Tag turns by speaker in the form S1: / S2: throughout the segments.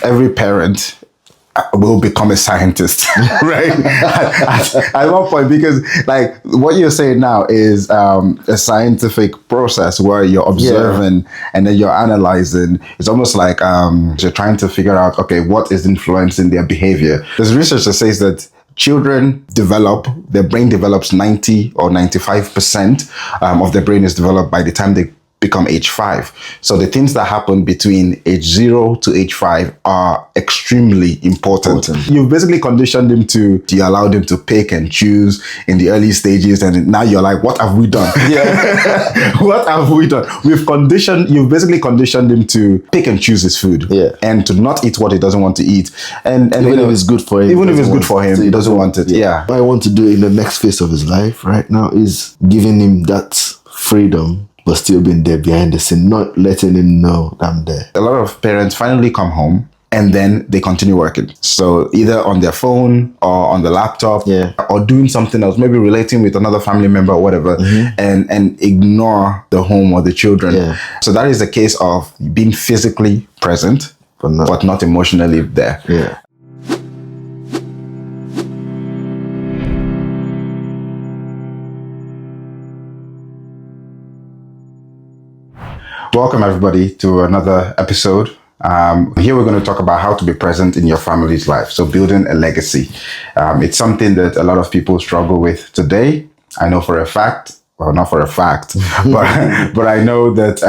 S1: every parent will become a scientist, right? At one point, because like what you're saying now is a scientific process where you're observing and then you're analyzing. It's almost like you're trying to figure out, okay, what is influencing their behavior. There's research that says that children their brain develops 90 or 95% of their brain is developed by the time they become age 5. So the things that happen between age 0 to age 5 are extremely important. You've basically conditioned them you allowed them to pick and choose in the early stages, and now you're like, what have we done? Yeah. What have we done? You've basically conditioned him to pick and choose his food, and to not eat what he doesn't want to eat. And
S2: even if it's good for him.
S1: Even if it's good for him, he doesn't want it. Yeah.
S2: What I want to do in the next phase of his life right now is giving him that freedom, but still being there behind the scene, not letting him know that I'm there.
S1: A lot of parents finally come home and then they continue working. So either on their phone or on the laptop, or doing something else, maybe relating with another family member or whatever, and ignore the home or the children. Yeah. So that is a case of being physically present, but not emotionally there.
S2: Yeah.
S1: Welcome everybody to another episode. Here we're going to talk about how to be present in your family's life. So building a legacy. It's something that a lot of people struggle with today. I know for a fact, well, not for a fact, but I know that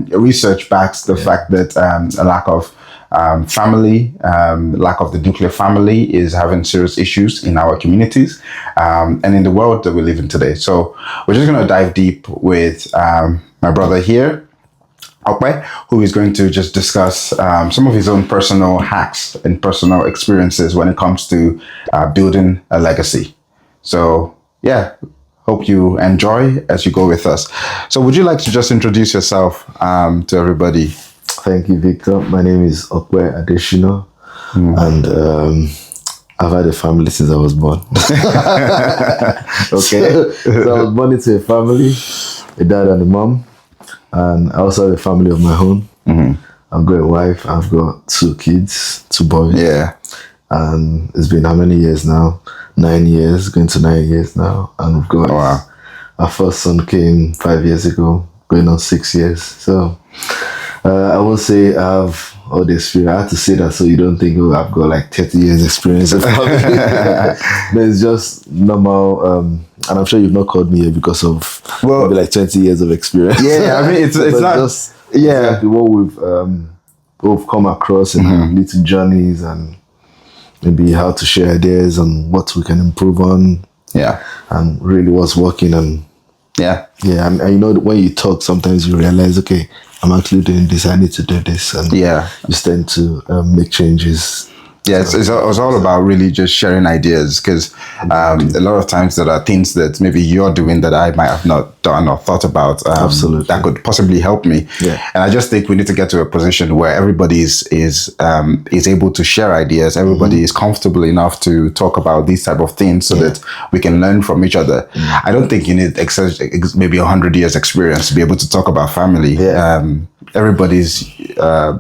S1: research backs the fact that a lack of family, lack of the nuclear family is having serious issues in our communities and in the world that we live in today. So we're just going to dive deep with my brother here, Okwe, who is going to just discuss some of his own personal hacks and personal experiences when it comes to building a legacy. So yeah, hope you enjoy as you go with us. So would you like to just introduce yourself to everybody?
S2: Thank you, Victor. My name is Okwe Adesina, and I've had a family since I was born.
S1: Okay.
S2: So I was born into a family, a dad and a mom. And I also have a family of my own. I've got a wife. I've got 2 kids, 2 boys.
S1: Yeah.
S2: And it's been how many years now? 9 years, going to 9 years now. And we've got our first son came 5 years ago, going on 6 years. So I won't say I have all the experience. I have to say that so you don't think, I've got like 30 years experience in family. But it's just normal. And I'm sure you've not called me here because of maybe like 20 years of experience.
S1: Yeah, I mean, it's not
S2: just exactly what we've come across in little journeys, and maybe how to share ideas and what we can improve on. Yeah, and really what's working. And and you know, when you talk, sometimes you realize, okay, I'm actually doing this. I need to do this, and you tend to make changes.
S1: Yeah, it's all about really just sharing ideas, because a lot of times there are things that maybe you're doing that I might have not done or thought about that could possibly help me. Yeah. And I just think we need to get to a position where everybody is able to share ideas. Everybody is comfortable enough to talk about these type of things so that we can learn from each other. I don't think you need maybe 100 years experience to be able to talk about family. Yeah. Everybody's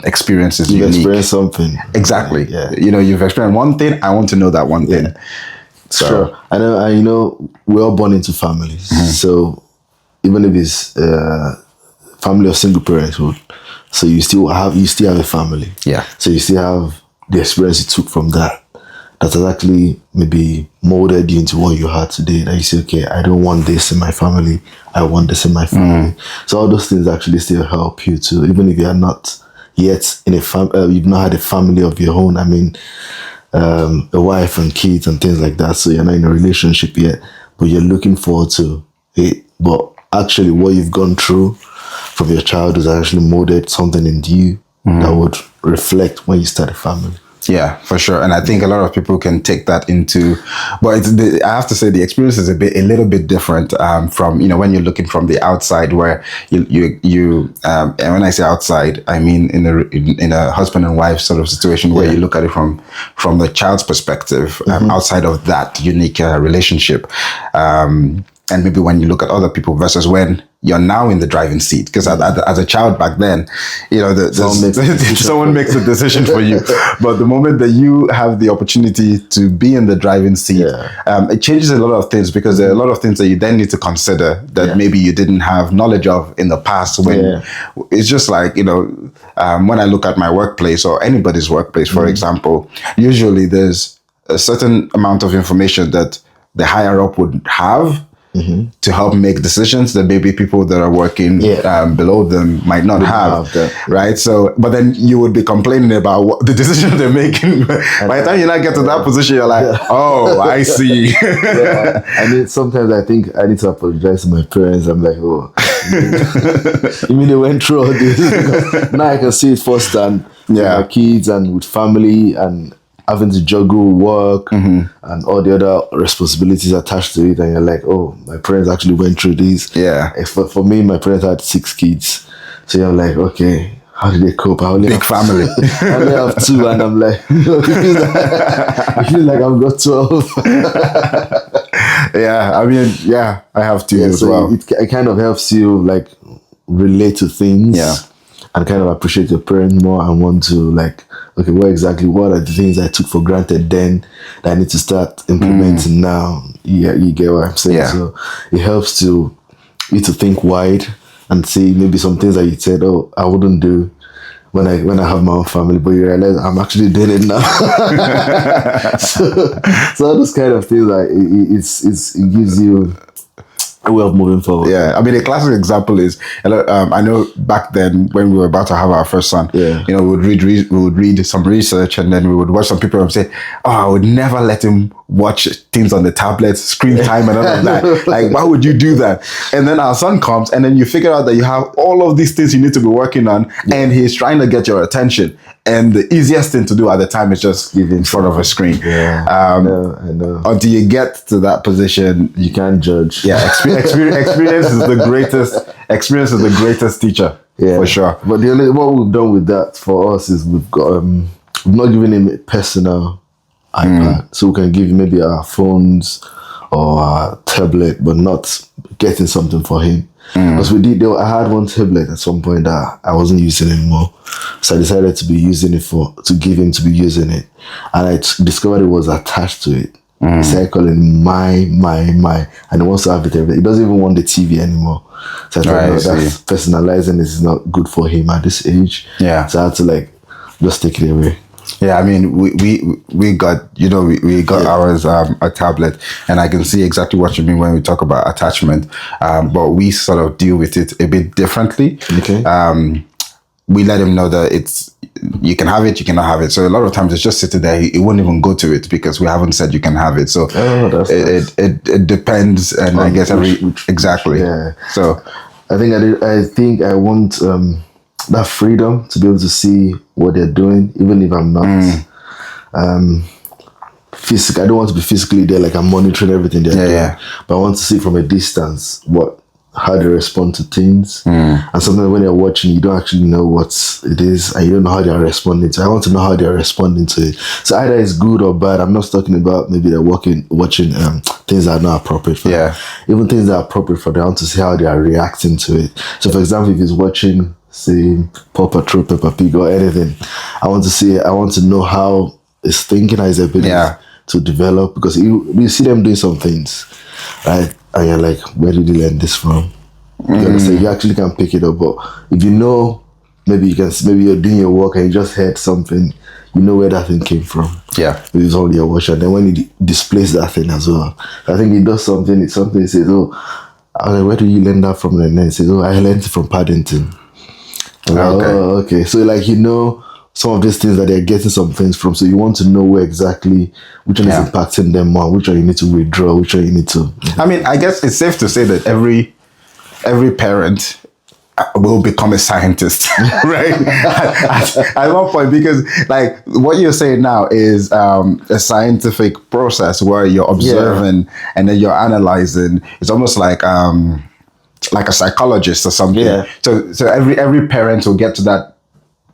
S1: experience is unique.
S2: You've experienced something.
S1: Exactly. Yeah. You know, you've experienced one thing. I want to know that one thing. So,
S2: sure. I know. You know, we're all born into families. So even if it's family of single parenthood, so you still have a family. Yeah. So you still have the experience you took from that has actually maybe molded you into what you are today. That you say, okay, I don't want this in my family. I want this in my family. So all those things actually still help you too, even if you are not yet in a you've not had a family of your own. I mean, a wife and kids and things like that. So you're not in a relationship yet, but you're looking forward to it. But actually, what you've gone through from your childhood has actually molded something in you that would reflect when you start a family.
S1: Yeah, for sure. And I think a lot of people can take that into, but I have to say the experience is a little bit different from, you know, when you're looking from the outside, where you and when I say outside, I mean in a husband and wife sort of situation where you look at it from the child's perspective, outside of that unique relationship. And maybe when you look at other people versus when you're now in the driving seat. Because as a child back then, you know, someone makes a decision for you. But the moment that you have the opportunity to be in the driving seat, it changes a lot of things, because there are a lot of things that you then need to consider that maybe you didn't have knowledge of in the past. When it's just like, you know, when I look at my workplace or anybody's workplace, for example, usually there's a certain amount of information that the higher up would have to help make decisions that maybe people that are working below them might not have, right? So, but then you would be complaining about what the decision they're making. By the time you not get to that position, you're like, oh, I see.
S2: I mean, sometimes I think I need to apologize to my parents. I'm like, oh, you mean they went through all this? Now I can see it firsthand with my kids and with family, and having to juggle work and all the other responsibilities attached to it, and you're like, oh, my parents actually went through this. For me, my parents had 6 kids, so you're like, okay, how did they cope?
S1: Big family.
S2: I only have 2, and I'm like, it feels like I've got 12.
S1: I mean, I have 2 as well.
S2: It kind of helps you like relate to things, and kind of appreciate your parents more, and want to like, okay, what are the things I took for granted then that I need to start implementing now? Yeah, you get what I'm saying? So it helps you to think wide and see maybe some things that you said, oh, I wouldn't do when I have my own family, but you realize I'm actually doing it now. so all those kind of things, like it gives you a way of moving forward.
S1: I mean, a classic example is, I know back then when we were about to have our first son, you know, we would read some research, and then we would watch some people and say, oh, I would never let him watch things on the tablet, screen time and all of that. Like, why would you do that? And then our son comes, and then you figure out that you have all of these things you need to be working on, and he's trying to get your attention. And the easiest thing to do at the time is just give in front of a screen.
S2: I know.
S1: Until you get to that position,
S2: you can't judge.
S1: Experience is the greatest. Experience is the greatest teacher, for sure.
S2: But what we've done with that for us is we've not given him a personal iPad, so we can give him maybe our phones or our tablet, but not getting something for him. Because I had one tablet at some point that I wasn't using anymore, so I decided to be using it to give him to be using it, and I discovered it was attached to it. So I call it my, and he wants to have it every day. He doesn't even want the TV anymore. So I thought, no, that's personalizing is not good for him at this age. So I had to like just take it away.
S1: I mean, we got, you know, we got ours a tablet, and I can see exactly what you mean when we talk about attachment, but we sort of deal with it a bit differently. We let him know that you can have it, you cannot have it. So a lot of times it's just sitting there. He won't even go to it because we haven't said you can have it. So it depends, and I guess exactly. So
S2: I think I want that freedom to be able to see what they're doing, even if I'm not physical. I don't want to be physically there, like I'm monitoring everything they're doing. But I want to see from a distance how they respond to things. And sometimes when you're watching, you don't actually know what it is, and you don't know how they're responding to it. I want to know how they're responding to it. So either it's good or bad. I'm not talking about maybe they're watching things that are not appropriate for them. Even things that are appropriate for them, I want to see how they are reacting to it. So for example, if he's watching, say, Paw Patrol, Peppa Pig, or anything, I want to know how his thinking and his ability to develop, because you see them doing some things, right? And you're like, where did you learn this from? You understand? You actually can pick it up, but if you know, maybe you're doing your work and you just heard something, you know where that thing came from. It's only your watch, and then when he displays that thing as well, I think he does something. It's something he says, oh, I'm like, where do you learn that from? And then he says, oh, I learned it from Paddington. Okay. So like, you know, some of these things that they're getting some things from, so you want to know where exactly which one is impacting them more, which one you need to withdraw, which one you need to.
S1: I mean, I guess it's safe to say that every parent will become a scientist, right? at one point, because like what you're saying now is a scientific process where you're observing and then you're analyzing. It's almost like a psychologist or something. So every parent will get to that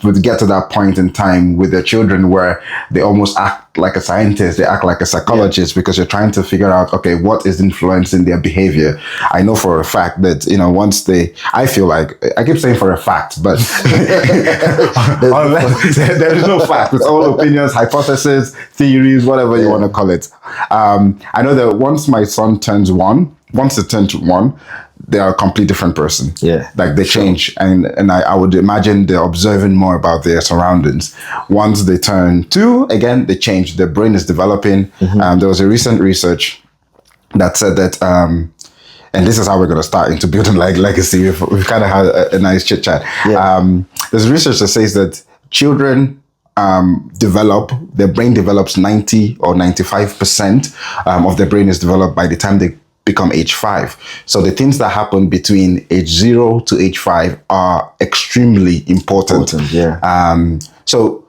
S1: would get to that point in time with their children where they almost act like a scientist, they act like a psychologist, because you're trying to figure out, okay, what is influencing their behavior. I know for a fact that, once I feel like, I keep saying for a fact, but there is no fact. It's all opinions, hypotheses, theories, whatever you want to call it. I know that once my son turns one, they are a complete different person.
S2: Yeah.
S1: Like they change. And I would imagine they're observing more about their surroundings. Once they turn 2, again, they change. Their brain is developing. There was a recent research that said that, and this is how we're going to start into building like legacy. We've kind of had a nice chit chat. Yeah. There's research that says that children their brain develops 90 or 95% of their brain is developed by the time they become age 5. So the things that happen between age 0 to age 5 are extremely important. So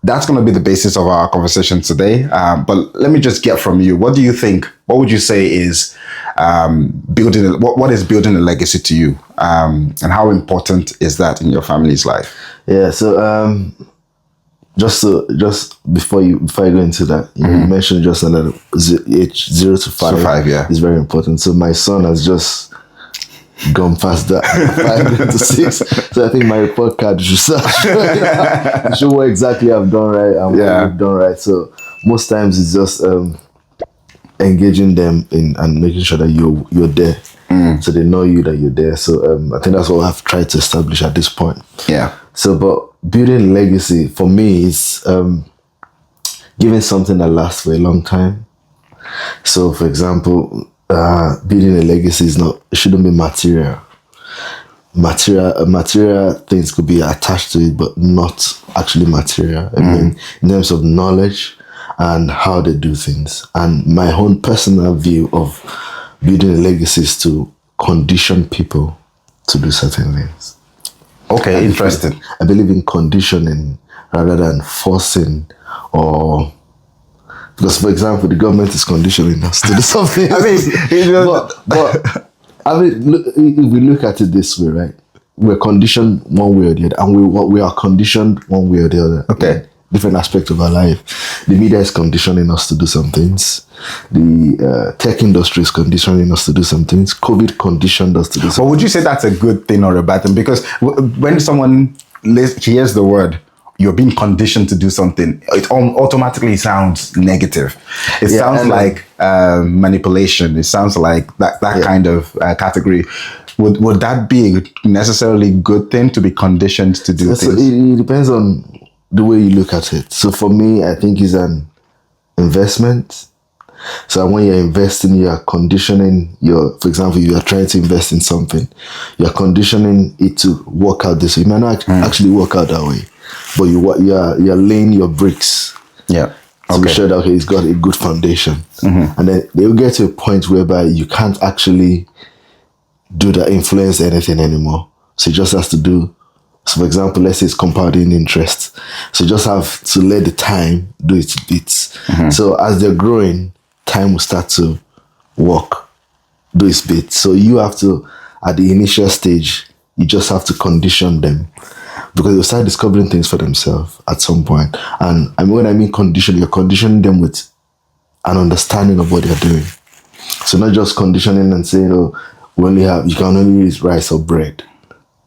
S1: that's going to be the basis of our conversation today. But let me just get from you, what do you think? What would you say is what is building a legacy to you? And how important is that in your family's life?
S2: Yeah. So just before you go into that, you mentioned just another age 0 to 5.
S1: 5, yeah,
S2: is very important. So my son has just gone past that 5 to 6. So I think my report card should show what exactly I've done right and what I've done right. So most times it's just engaging them in and making sure that you're there, so they know that you're there. So I think that's what I've tried to establish at this point.
S1: Yeah.
S2: So, but building legacy for me is giving something that lasts for a long time. So, for example, building a legacy it shouldn't be material. Material things could be attached to it, but not actually material. I mean, in terms of knowledge and how they do things. And my own personal view of building a legacy is to condition people to do certain things.
S1: Okay, interesting.
S2: I believe in conditioning rather than forcing, or because, for example, the government is conditioning us to do something.
S1: I mean,
S2: but if we look at it this way, right? We're conditioned one way or the other, and we are conditioned one way or the other.
S1: Okay.
S2: Different aspects of our life. The media is conditioning us to do some things. The tech industry is conditioning us to do some things. COVID conditioned us to do some
S1: things. Would you say that's a good thing or a bad thing? Because when someone hears the word, you're being conditioned to do something, it automatically sounds negative. It sounds like manipulation. It sounds like that kind of category. Would that be a necessarily good thing, to be conditioned to do things?
S2: It depends on the way you look at it. So for me, I think it's an investment. So when you're investing, you are conditioning for example, you are trying to invest in something, you're conditioning it to work out this way. It might not actually work out that way, but you're laying your bricks.
S1: Yeah.
S2: To be sure that it's got a good foundation. And then they'll get to a point whereby you can't actually do that, influence anything anymore. So it just has to do. So for example, let's say it's compounding interest. So you just have to let the time do its bits. So as they're growing, time will start to work, do its bits. So you have to, at the initial stage, you just have to condition them, because they'll start discovering things for themselves at some point. And when I mean condition, you're conditioning them with an understanding of what they're doing. So not just conditioning and saying, oh, you can only use rice or bread.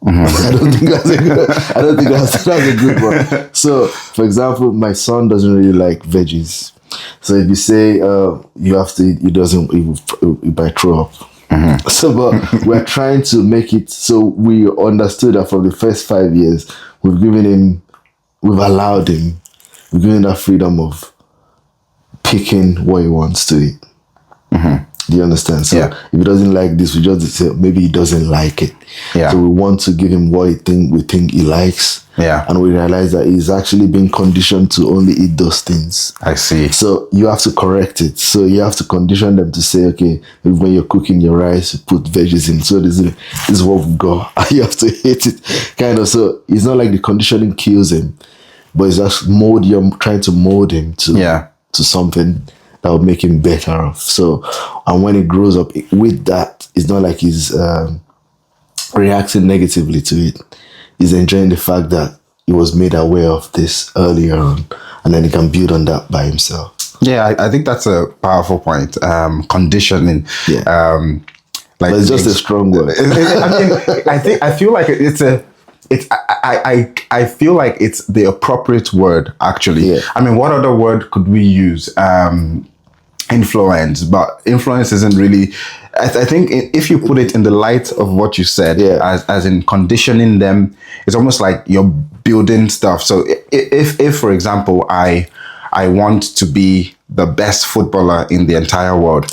S2: I don't think that's a good one. So, for example, my son doesn't really like veggies. So if you say you have to eat, he might throw up. So, but we're trying to make it so we understood that from the first 5 years, we've allowed him, we've given him that freedom of picking what he wants to eat. Do you understand? So if he doesn't like this, we just say maybe he doesn't like it.
S1: Yeah.
S2: So we want to give him what we think he likes.
S1: Yeah.
S2: And we realize that he's actually being conditioned to only eat those things.
S1: I see.
S2: So you have to correct it. So you have to condition them to say, okay, when you're cooking your rice, you put veggies in. So this is what we've got. You have to hate it. Kind of. So it's not like the conditioning kills him, but it's just you're trying to mold him to something that will make him better off. So, and when he grows up with that, it's not like he's reacting negatively to it. He's enjoying the fact that he was made aware of this earlier on, and then he can build on that by himself.
S1: Yeah, I think that's a powerful point. Conditioning.
S2: Yeah. Like, but it's just a strong word.
S1: I feel like I feel like it's the appropriate word, actually.
S2: Yeah.
S1: I mean, what other word could we use? Influence, but influence isn't really. I think if you put it in the light of what you said, as in conditioning them, it's almost like you're building stuff. So if for example, I want to be the best footballer in the entire world,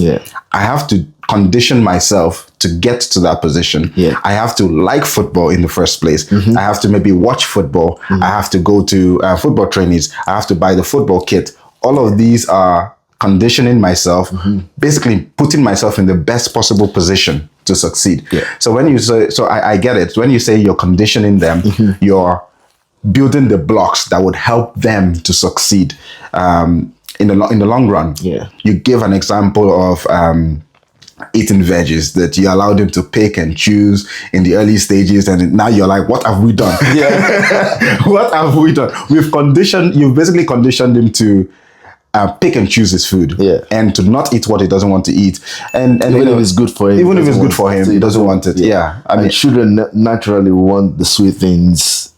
S1: I have to condition myself to get to that position. I have to like football in the first place. I have to maybe watch football. I have to go to football trainings. I have to buy the football kit. All of these are conditioning myself, basically putting myself in the best possible position to succeed. So when you say, I get it. When you say you're conditioning them, you're building the blocks that would help them to succeed in the long run. You give an example of eating veggies that you allowed them to pick and choose in the early stages, and now you're like, what have we done? What have we done? You've basically conditioned him to pick and choose his food, and to not eat what he doesn't want to eat, and
S2: even if it's good for him,
S1: he doesn't want it. I mean,
S2: children naturally want the sweet things,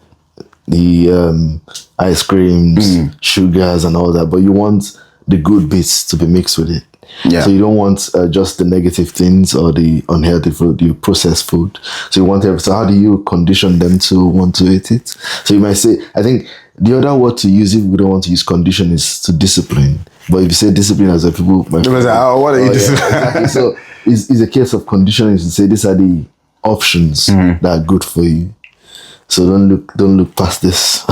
S2: the ice creams, sugars, and all that, but you want the good bits to be mixed with it. So you don't want just the negative things or the unhealthy food, the processed food. So you want everything. So how do you condition them to want to eat it? So you might say, I think the other word to use if we don't want to use condition is to discipline. But if you say discipline, as a people might
S1: say, what are you disciplining?
S2: Exactly. So it's a case of conditioning to say these are the options that are good for you. So don't look past this.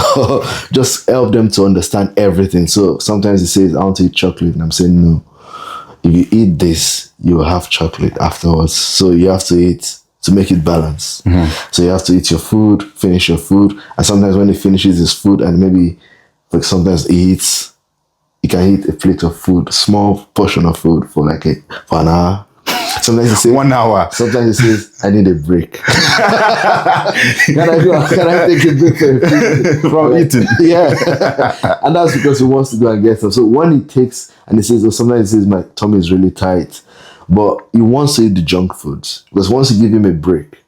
S2: Just help them to understand everything. So sometimes it says, I want to eat chocolate, and I'm saying no. If you eat this, you will have chocolate afterwards. So you have to eat to make it balance. So you have to eat your food, finish your food. And sometimes when he finishes his food, and maybe like sometimes he can eat a plate of food, small portion of food for an hour. Sometimes he says
S1: 1 hour.
S2: Sometimes he says, I need a break. Can I take a break
S1: from eating?
S2: And that's because he wants to go and get some. So when he takes, and he says, sometimes he says, my tummy is really tight, but he wants to eat the junk foods. Because once you give him a break,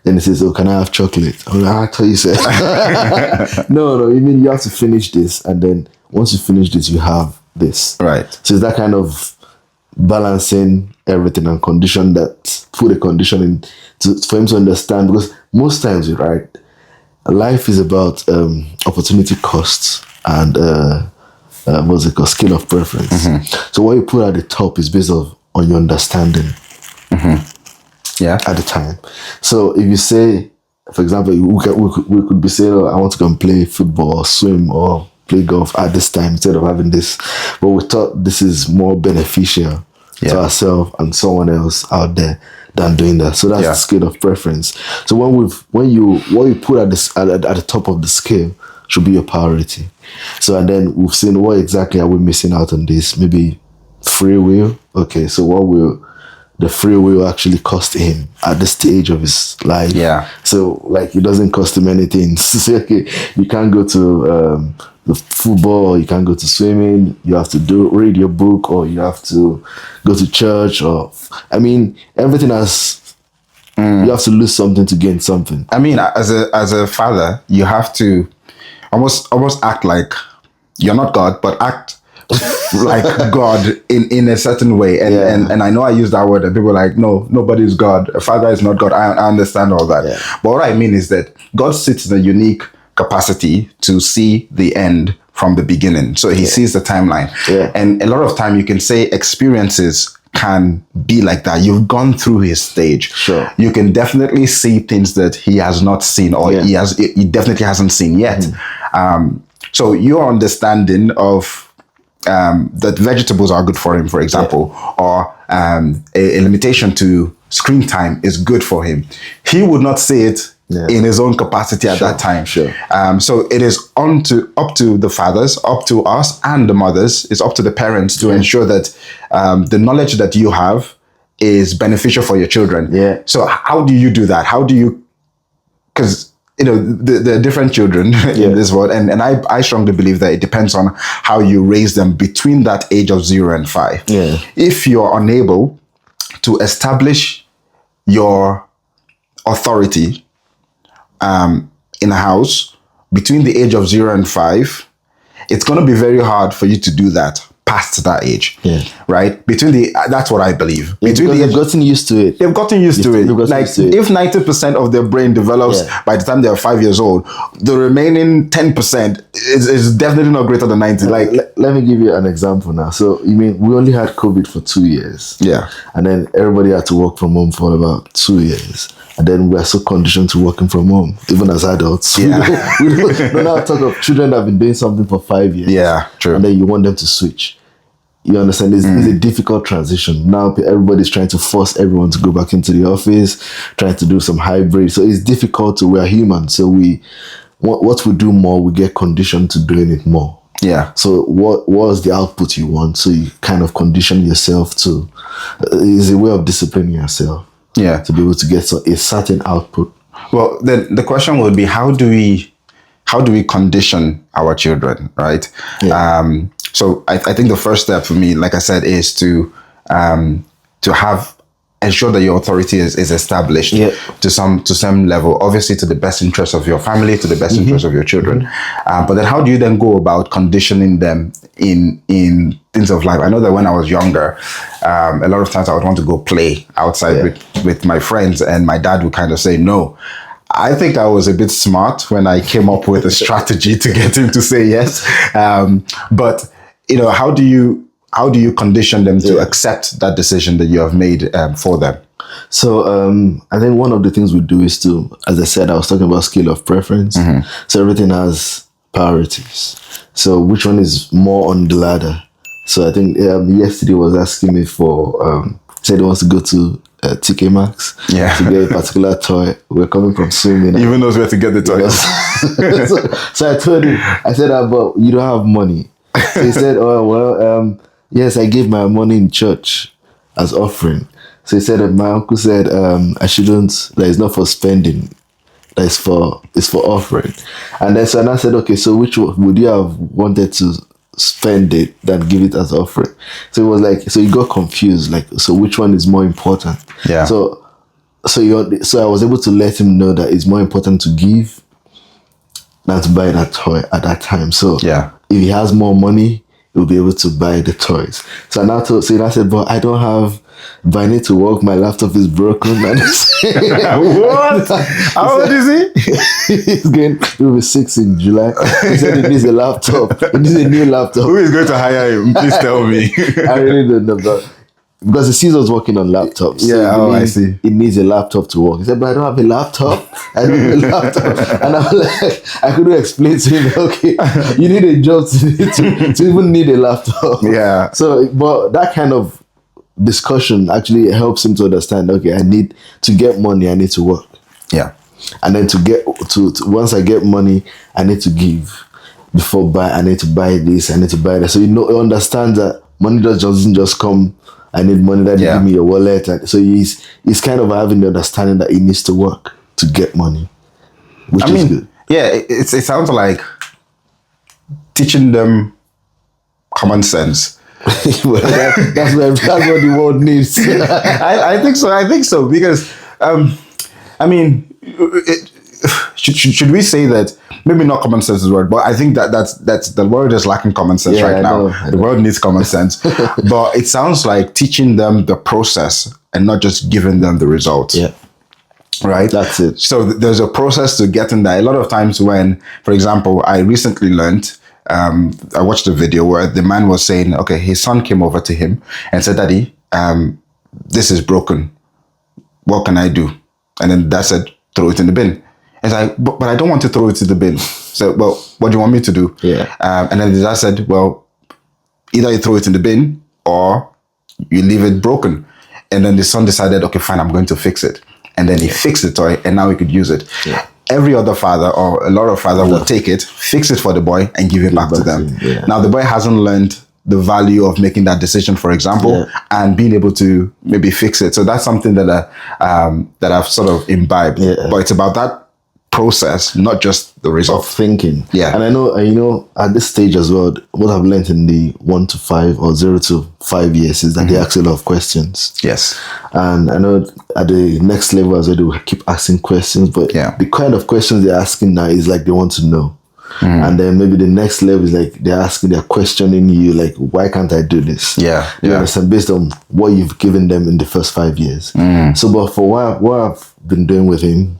S2: then he says, oh, can I have chocolate? I'm like, I thought you said. No, you mean you have to finish this, and then once you finish this, you have this.
S1: Right.
S2: So it's that kind of balancing everything and put a condition in for him to understand, because most times, right, life is about opportunity costs and what's it called, scale of preference. So what you put at the top is based on your understanding at the time. So if you say, for example, we could be saying, oh, I want to go and play football or swim or play golf at this time instead of having this, but we thought this is more beneficial to ourselves and someone else out there than doing that. So that's the scale of preference. So what you put at the top of the scale should be your priority. So, and then we've seen what exactly are we missing out on this? Maybe free will. Okay, so what will the free will actually cost him at the stage of his life? So like, it doesn't cost him anything. So, okay, you can't go to the football, or you can't go to swimming, you have to read your book, or you have to go to church, or I mean, everything has you have to lose something to gain something.
S1: I mean, as a father, you have to almost act like you're not God, but act like God in a certain way. And I know I use that word, and people are like, no, nobody's God. A father is not God. I understand all that. But what I mean is that God sits in a unique capacity to see the end from the beginning. So he sees the timeline. And a lot of time you can say experiences can be like that. You've gone through his stage. You can definitely see things that he has not seen, or he definitely hasn't seen yet. So your understanding of that vegetables are good for him, for example, or a limitation to screen time is good for him, he would not see it in his own capacity at that time. So it is up to the fathers, up to us and the mothers, it's up to the parents to ensure that the knowledge that you have is beneficial for your children. So how do you do that? How do you, because the different children in this world, and I strongly believe that it depends on how you raise them between that age of 0 and 5.
S2: Yeah.
S1: If you're unable to establish your authority in a house between the age of 0 and 5, it's going to be very hard for you to do that past that age.
S2: Yeah.
S1: Right? That's what I believe.
S2: Because they've gotten used to it.
S1: They've gotten used to it. Like, if 90% of their brain develops by the time they're 5 years old, the remaining 10% is definitely not greater than 90. Like,
S2: let me give you an example now. So, you mean we only had COVID for 2 years.
S1: Yeah.
S2: And then everybody had to work from home for about 2 years. And then we are so conditioned to working from home, even as adults.
S1: Yeah.
S2: We don't now talk of children that have been doing something for 5 years.
S1: Yeah, true.
S2: And then you want them to switch. You understand? It's a difficult transition. Now everybody's trying to force everyone to go back into the office, trying to do some hybrid. So it's difficult. We're human. So what we do more, we get conditioned to doing it more.
S1: Yeah.
S2: So what was the output you want? So you kind of condition yourself to, is a way of disciplining yourself.
S1: Yeah.
S2: To be able to get a certain output.
S1: Well, then the question would be, how do we condition our children, right?
S2: Yeah.
S1: So I think the first step for me, like I said, is to ensure that your authority is established to some level, obviously to the best interest of your family, to the best interest of your children. But then how do you then go about conditioning them in things of life? I know that when I was younger, a lot of times I would want to go play outside with my friends, and my dad would kind of say no. I think I was a bit smart when I came up with a strategy to get him to say yes. But how do you condition them to accept that decision that you have made for them?
S2: So I think one of the things we do is to, as I said, I was talking about scale of preference. So everything has priorities. So which one is more on the ladder? So I think yesterday was asking me for, said he wants to go to TK Maxx to get a particular toy. We're coming from swimming.
S1: Even knows where to get the toys.
S2: So I told him, I said, but you don't have money. So he said, oh, well, yes, I gave my money in church as offering. So he said that my uncle said, I shouldn't, that it's not for spending, that it's for offering. And then so I said, okay, so which one would you have wanted to spend it than give it as offering? So it was like, so he got confused, like, so which one is more important?
S1: Yeah.
S2: So I was able to let him know that it's more important to give than to buy that toy at that time. So if he has more money, he'll be able to buy the toys. So I said, but I don't have, but I need to work, my laptop is broken. And
S1: what? How old is he?
S2: He'll be 6 in July. He said he needs a laptop. He needs a new laptop.
S1: Who is going to hire him? Please tell me.
S2: I really don't know, but because he sees us working on laptops.
S1: Yeah, I see.
S2: He needs a laptop to work. He said, but I don't have a laptop. I need a laptop. And I'm like, I couldn't explain to him, okay, you need a job to even need a laptop.
S1: Yeah.
S2: So, but that kind of discussion actually helps him to understand, okay, I need to get money, I need to work.
S1: Yeah.
S2: And then once I get money, I need to give. I need to buy this, I need to buy that. So he understands that money doesn't just come. I need money, that give me your wallet. And so he's kind of having the understanding that he needs to work to get money, which is good.
S1: Yeah, it sounds like teaching them common sense.
S2: That's what the world needs.
S1: I think so because should we say that, maybe not common sense is the word, but I think that's the world is lacking common sense right now. The world needs common sense. But it sounds like teaching them the process and not just giving them the results.
S2: Yeah.
S1: Right?
S2: That's it.
S1: So there's a process to getting there. A lot of times when, for example, I recently learned, I watched a video where the man was saying, okay, his son came over to him and said, Daddy, this is broken. What can I do? And then Dad said, throw it in the bin. It's like, but I don't want to throw it in the bin. So, well, what do you want me to do?
S2: Yeah.
S1: And then the dad said, well, either you throw it in the bin or you leave it broken. And then the son decided, okay, fine, I'm going to fix it. And then he fixed the toy and now he could use it. Yeah. Every other father or a lot of fathers will take it, fix it for the boy and give it back to them. Yeah. Now the boy hasn't learned the value of making that decision, for example, and being able to maybe fix it. So that's something that I've sort of imbibed. Yeah. But it's about that process, not just the result.
S2: Of thinking.
S1: Yeah.
S2: And I know, at this stage as well, what I've learned in the 1 to 5 or 0 to 5 years is that they ask a lot of questions.
S1: Yes.
S2: And I know at the next level as well, they will keep asking questions, but the kind of questions they're asking now is like they want to know. And then maybe the next level is like they're questioning you, like, why can't I do this?
S1: Yeah.
S2: You understand, based on what you've given them in the first 5 years. So, but for what I've been doing with him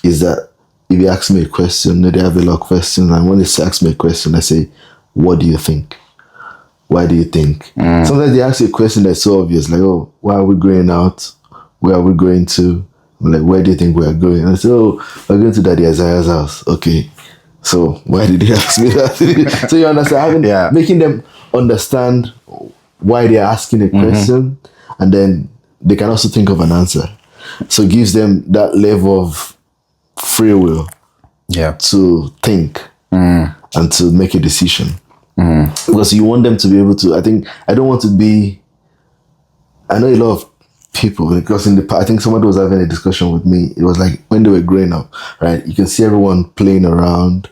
S2: is that if he asks me a question, they have a lot of questions, and when they ask me a question, I say, what do you think? Why do you think? Sometimes they ask you a question that's so obvious, like, oh, why are we going out? Where are we going to? I'm like, where do you think we are going? And I say, oh, we're going to Daddy Isaiah's house. Okay. So why did he ask me that? So you understand, making them understand why they're asking a question, and then they can also think of an answer. So it gives them that level of free will to think and to make a decision. Because you want them to be able to, I don't want to be, I know a lot of people, because in the past, I think somebody was having a discussion with me. It was like when they were growing up, right? You can see everyone playing around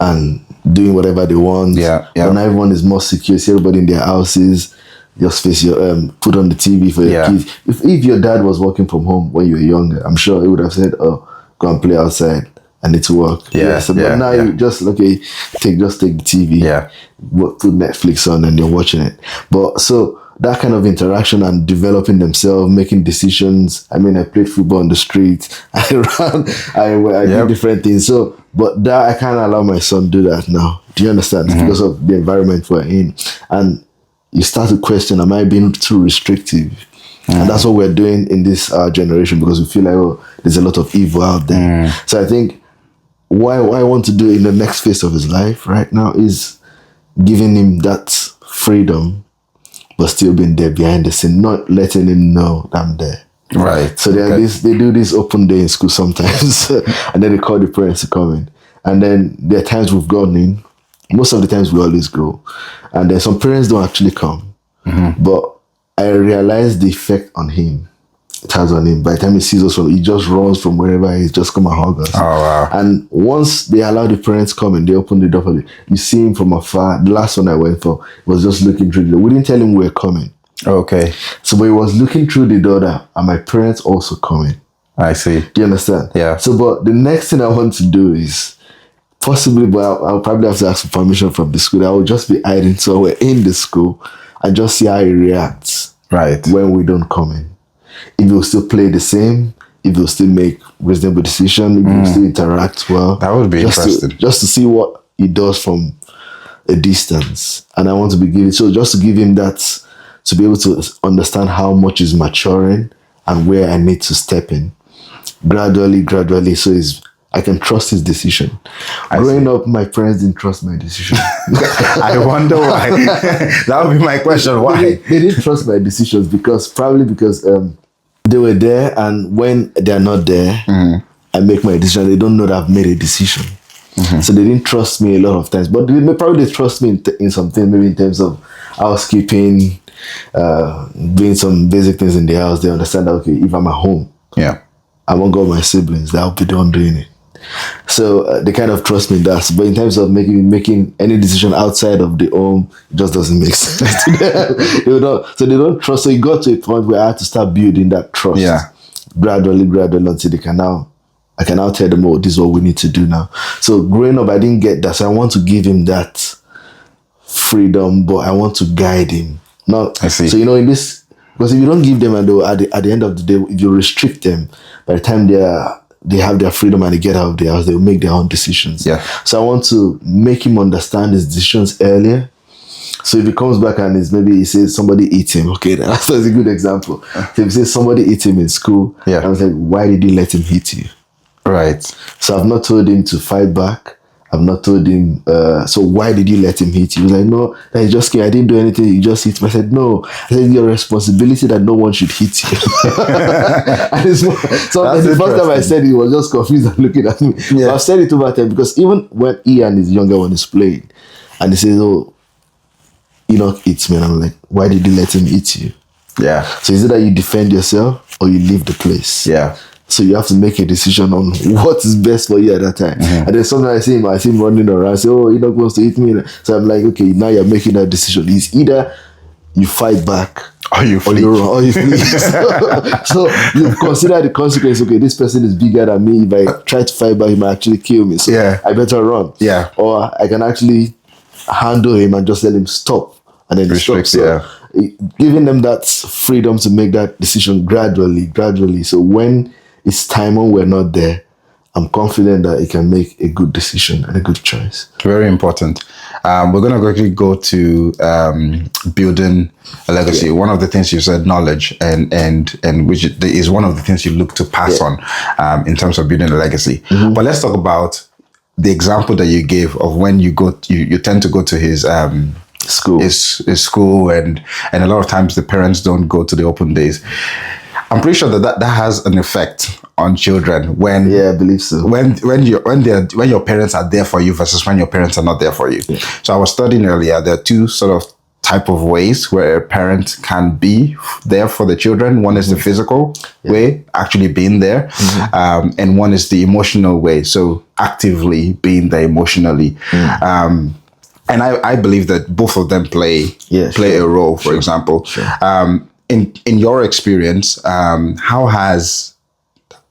S2: and doing whatever they want. But now everyone is more secure. See everybody in their houses. Just face your put on the TV for your kids. If your dad was working from home when you were younger, I'm sure he would have said, "Oh, go and play outside. I need to work." But now you just take the TV. Put Netflix on and you're watching it. But so that kind of interaction and developing themselves, making decisions. I mean, I played football on the street. I ran. I did different things. So, but that I can't allow my son to do that now. Do you understand? It's because of the environment we're in, and you start to question, am I being too restrictive? And that's what we're doing in this generation, because we feel like, oh, there's a lot of evil out there. So I think what I want to do in the next phase of his life right now is giving him that freedom, but still being there behind the scene, not letting him know that I'm there.
S1: Right.
S2: So they do this open day in school sometimes, and then they call the parents to come in. And then there are times we've gone in. Most of the times we always go. And then some parents don't actually come. But I realized the effect on him. It has on him. By the time he sees us, he just runs from wherever he is, just come and hug us.
S1: Oh, wow.
S2: And once they allow the parents come and they open the door for you see him from afar. The last one I went for was just looking through the door. We didn't tell him we were coming.
S1: Okay.
S2: So, but he was looking through the door and my parents also coming.
S1: I see.
S2: Do you understand?
S1: Yeah.
S2: So, but the next thing I want to do is, possibly, but I'll probably have to ask for permission from the school. I will just be hiding somewhere in the school and just see how he reacts.
S1: Right.
S2: When we don't come in. If he'll still play the same, if he'll still make reasonable decisions, if he'll still interact well.
S1: That would be interesting.
S2: Just to see what he does from a distance. And I want to be giving, so just to give him that, to be able to understand how much is maturing and where I need to step in. Gradually, so I can trust his decision. Growing up, my parents didn't trust my decision.
S1: I wonder why. That would be my question. Why?
S2: They didn't trust my decisions because they were there, and when they're not there, I make my decision. They don't know that I've made a decision. So they didn't trust me a lot of times. But they probably trust me in something, maybe in terms of housekeeping, doing some basic things in the house. They understand that, okay, if I'm at home, I won't go with my siblings. They'll be the one doing it. So they kind of trust me in that. But in terms of making any decision outside of the home, it just doesn't make sense to them. So they don't trust. So it got to a point where I had to start building that trust. Gradually until I can now tell them, oh, this is what we need to do now. So growing up, I didn't get that. So I want to give him that freedom, but I want to guide him.
S1: I see.
S2: So, in this, because if you don't give them, at the end of the day, if you restrict them, by the time they have their freedom and they get out of their house, they will make their own decisions. So I want to make him understand his decisions earlier. So if he comes back and maybe he says somebody eats him, okay, that's a good example. So if he says somebody eats him in school, I was like, why did you let him hit you?
S1: Right.
S2: So I've not told him to fight back. I've not told him, so why did you let him hit you? He was like, no, he just came. I didn't do anything. He just hit me. I said, no. I said, your responsibility that no one should hit you. And the first time I said it, he was just confused and looking at me. But I've said it over time because even when Ian, his younger one, is playing, and he says, oh, Enoch eats me. And I'm like, why did you let him eat you? So is it that you defend yourself or you leave the place? So you have to make a decision on what is best for you at that time. And then sometimes I see him running around. I say, oh, he not wants to eat me. So I'm like, okay, now you're making that decision. It's either you fight back
S1: or you flee.
S2: Or you flee. So you consider the consequence. Okay, this person is bigger than me. If I try to fight back, he might actually kill me. So I better run.
S1: Yeah.
S2: Or I can actually handle him and just let him stop. And then
S1: restrict,
S2: stop. So giving them that freedom to make that decision gradually. So when it's time when we're not there, I'm confident that it can make a good decision and a good choice.
S1: Very important. We're going to quickly go to building a legacy. Yeah. One of the things you said, knowledge, and which is one of the things you look to pass on in terms of building a legacy. But let's talk about the example that you gave of when you go, you tend to go to his school, and a lot of times the parents don't go to the open days. I'm pretty sure that has an effect on children when
S2: I believe so.
S1: When your parents are there for you versus when your parents are not there for you. Yeah. So I was studying earlier. There are two sort of type of ways where a parent can be there for the children. One is the physical way, actually being there, and one is the emotional way. So actively being there emotionally. And I believe that both of them play a role. For example, in your experience,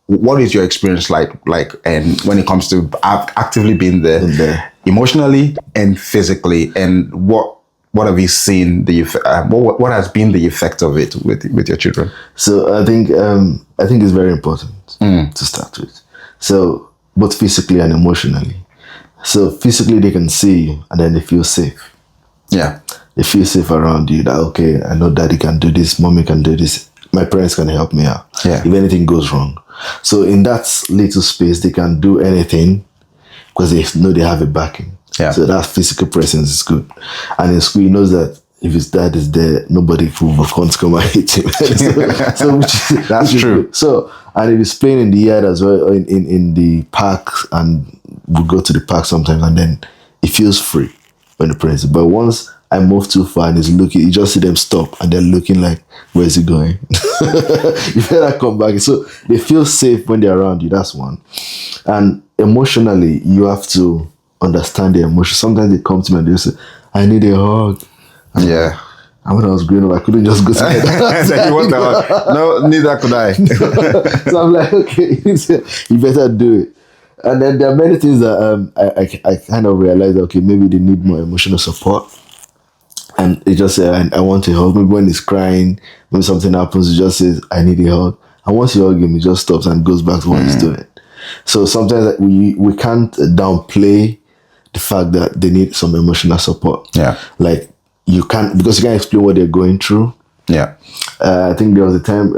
S1: what is your experience like, and when it comes to actively being there, emotionally and physically, and what have you seen what has been the effect of it with your children?
S2: So I think it's very important to start with. So both physically and emotionally. So physically they can see you and then they feel safe.
S1: Yeah.
S2: They feel safe around you, that okay, I know daddy can do this, mommy can do this, my parents can help me out.
S1: Yeah.
S2: If anything goes wrong. So in that little space, they can do anything because they know they have a backing.
S1: Yeah.
S2: So that physical presence is good. And in school, he knows that if his dad is there, nobody will come to come and hit him.
S1: That's true.
S2: Good. So, and if he's playing in the yard as well, in the park, and we go to the park sometimes, and then he feels free when the parents. But once I move too far and he's looking, you just see them stop and they're looking like, where's he going? You better come back. So they feel safe when they're around you. That's one. And emotionally, you have to understand their emotions. Sometimes they come to me and they say, I need a hug. And when I was growing up, I couldn't just go to my dad.
S1: You want the hug? No, neither could I.
S2: So I'm like, okay, you better do it. And then there are many things that I kind of realized, okay, maybe they need more emotional support. And they just say, I want a hug. Maybe when he's crying, when something happens, he just says, I need a hug. And once you hug him, he just stops and goes back to what he's doing. So sometimes we can't downplay the fact that they need some emotional support.
S1: Yeah.
S2: Like you can't, because you can't explain what they're going through.
S1: Yeah.
S2: I think there was a time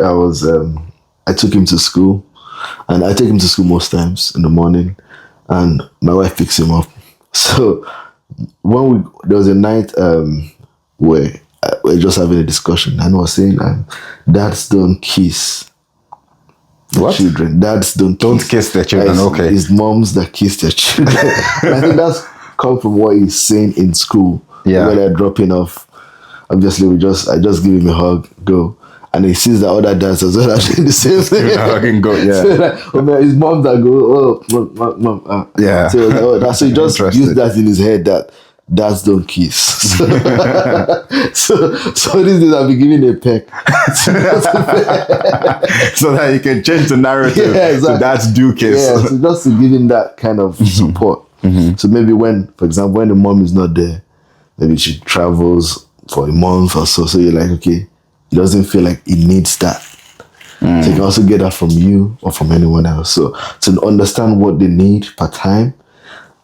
S2: I took him to school, and I take him to school most times in the morning, and my wife picks him up. So there was a night where we're just having a discussion, and I was saying, dads don't kiss children. Dads don't
S1: kiss their children. Okay.
S2: It's moms that kiss their children. And I think that's come from what he's saying in school.
S1: Yeah.
S2: When they're dropping off, obviously I just give him a hug, go. And he sees that other dads as well are doing the same thing.
S1: Hugging, go, yeah.
S2: So like, his mom that go, mom.
S1: Yeah.
S2: So he just used that in his head that dads don't kiss. So these days I'll be giving a peck.
S1: So that you can change the narrative to dads do kiss.
S2: Yeah, so just to give him that kind of support. So maybe for example, when the mom is not there, maybe she travels for a month or so you're like, okay, he doesn't feel like he needs that. So you can also get that from you or from anyone else. So to understand what they need per time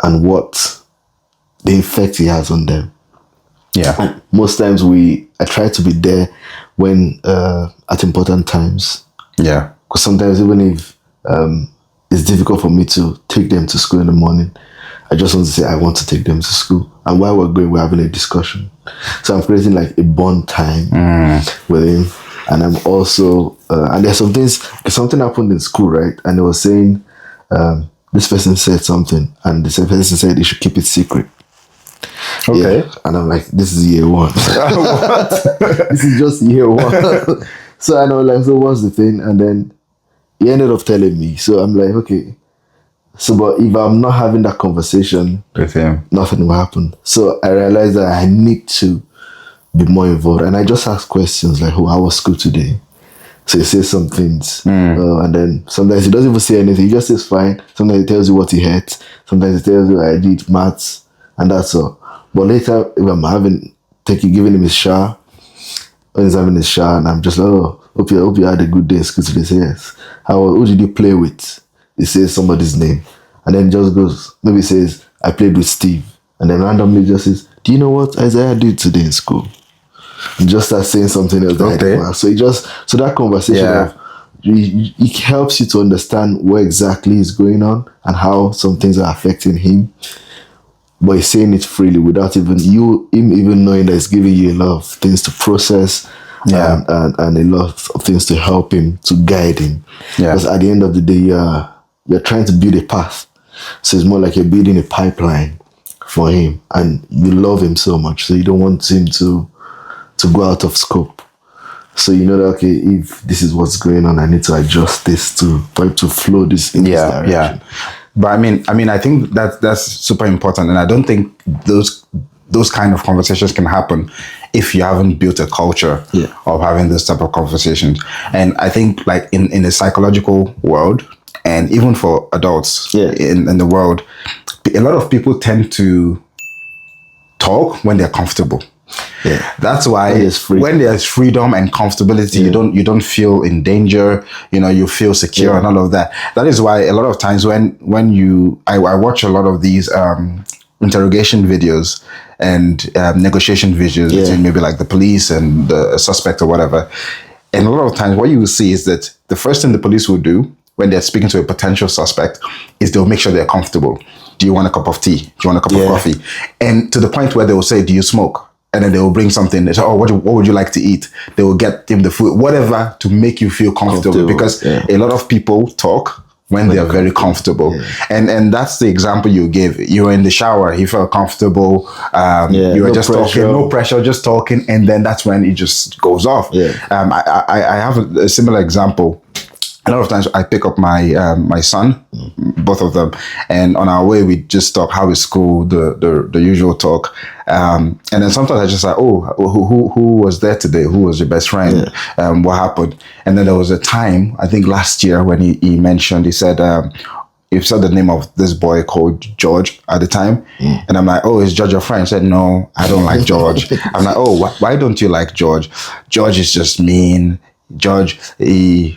S2: and what the effect he has on them.
S1: Yeah.
S2: And most times I try to be there when at important times.
S1: Yeah.
S2: Because sometimes even if it's difficult for me to take them to school in the morning, I just want to say I want to take them to school. And while we're going, we're having a discussion. So I'm creating like a bond time with him. And I'm also, and there's something happened in school, right? And they were saying, this person said something, and the same person said they should keep it secret.
S1: Okay.
S2: Yeah. And I'm like, this is year one. What? This is just year one. So I know, like, so what's the thing? And then he ended up telling me. So I'm like, okay. So, but if I'm not having that conversation
S1: with him,
S2: nothing will happen. So I realized that I need to be more involved. And I just ask questions like, oh, how was school today? So he says some things. And then sometimes he doesn't even say anything. He just says fine. Sometimes he tells you what he hates. Sometimes he tells you I did maths. And that's all. But later, if I'm giving him his shower, when he's having his shower, and I'm just like, oh, hope you had a good day in school today. He says, yes. Who did you play with? He says somebody's name. And then just goes, maybe says, I played with Steve. And then randomly just says, do you know what Isaiah did today in school? And just start saying something else.
S1: Okay.
S2: So that conversation it helps you to understand what exactly is going on and how some things are affecting him. But he's saying it freely without him even knowing that it's giving you a lot of things to process and a lot of things to help him, to guide him. Yeah. Because at the end of the day, you're trying to build a path. So it's more like you're building a pipeline for him, and you love him so much, so you don't want him to go out of scope. So you know that, okay, if this is what's going on, I need to adjust this to flow this in this direction. Yeah.
S1: But I mean, I think that's super important, and I don't think those kind of conversations can happen if you haven't built a culture of having this type of conversations. And I think, like in the psychological world, and even for adults in the world, a lot of people tend to talk when they're comfortable. Yeah. That's why when there's freedom and comfortability, you don't feel in danger, you feel secure and all of that. That is why a lot of times when I watch a lot of these interrogation videos and negotiation videos between maybe like the police and the suspect or whatever. And a lot of times what you will see is that the first thing the police will do when they're speaking to a potential suspect is they'll make sure they're comfortable. Do you want a cup of tea? Do you want a cup of coffee? And to the point where they will say, do you smoke? And then they will bring something. They say, oh, what would you like to eat? They will get him the food, whatever, to make you feel comfortable. Because a lot of people talk when they are very comfortable. And that's the example you gave. You were in the shower, he felt comfortable. You were just talking, no pressure, just talking. And then that's when it just goes off. I have a similar example. A lot of times I pick up my son, both of them, and on our way we just talk, how is school, the usual talk, and then sometimes I just like, oh, who was there today? Who was your best friend? What happened? And then there was a time, I think last year, when he said the name of this boy called George at the time, and I'm like, oh, is George your friend? He said, no, I don't like George. I'm like, oh, why don't you like George? George is just mean. George, I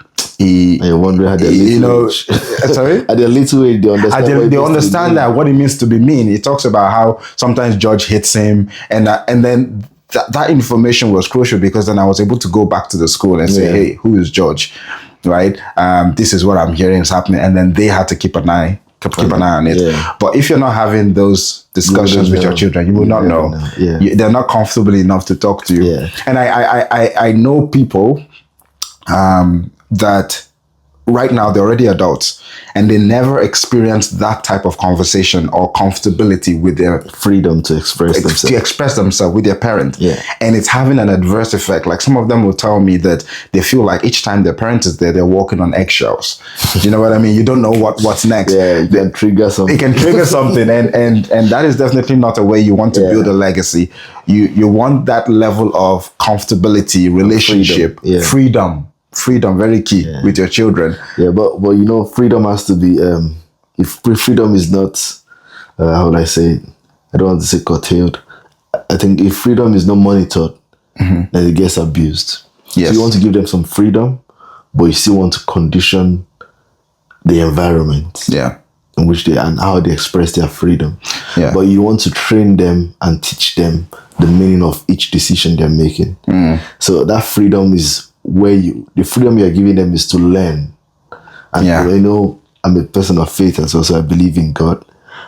S1: wonder how
S2: sorry? At their little age, they understand.
S1: They understand that what it means to be mean. He talks about how sometimes George hits him, and then that information was crucial, because then I was able to go back to the school and say, hey, who is George? Right? This is what I'm hearing is happening, and then they had to keep an eye on it. But if you're not having those discussions with your children, you will not know. They're not comfortable enough to talk to you. And I know people that right now they're already adults and they never experienced that type of conversation or comfortability with their
S2: freedom to express
S1: themselves with their parent. And it's having an adverse effect. Like some of them will tell me that they feel like each time their parent is there, they're walking on eggshells. You know what I mean? You don't know what's next.
S2: It can trigger something.
S1: It can trigger something, and that is definitely not a way you want to build a legacy. You want that level of comfortability, relationship, freedom, very key with your children.
S2: But freedom has to be if freedom is not how would I say it? I don't want to say curtailed. I think if freedom is not monitored, then it gets abused. So you want to give them some freedom, but you still want to condition the environment in which and how they express their freedom. But you want to train them and teach them the meaning of each decision they're making. So that freedom is the freedom you're giving them is to learn. And I'm a person of faith as well, so I believe in God,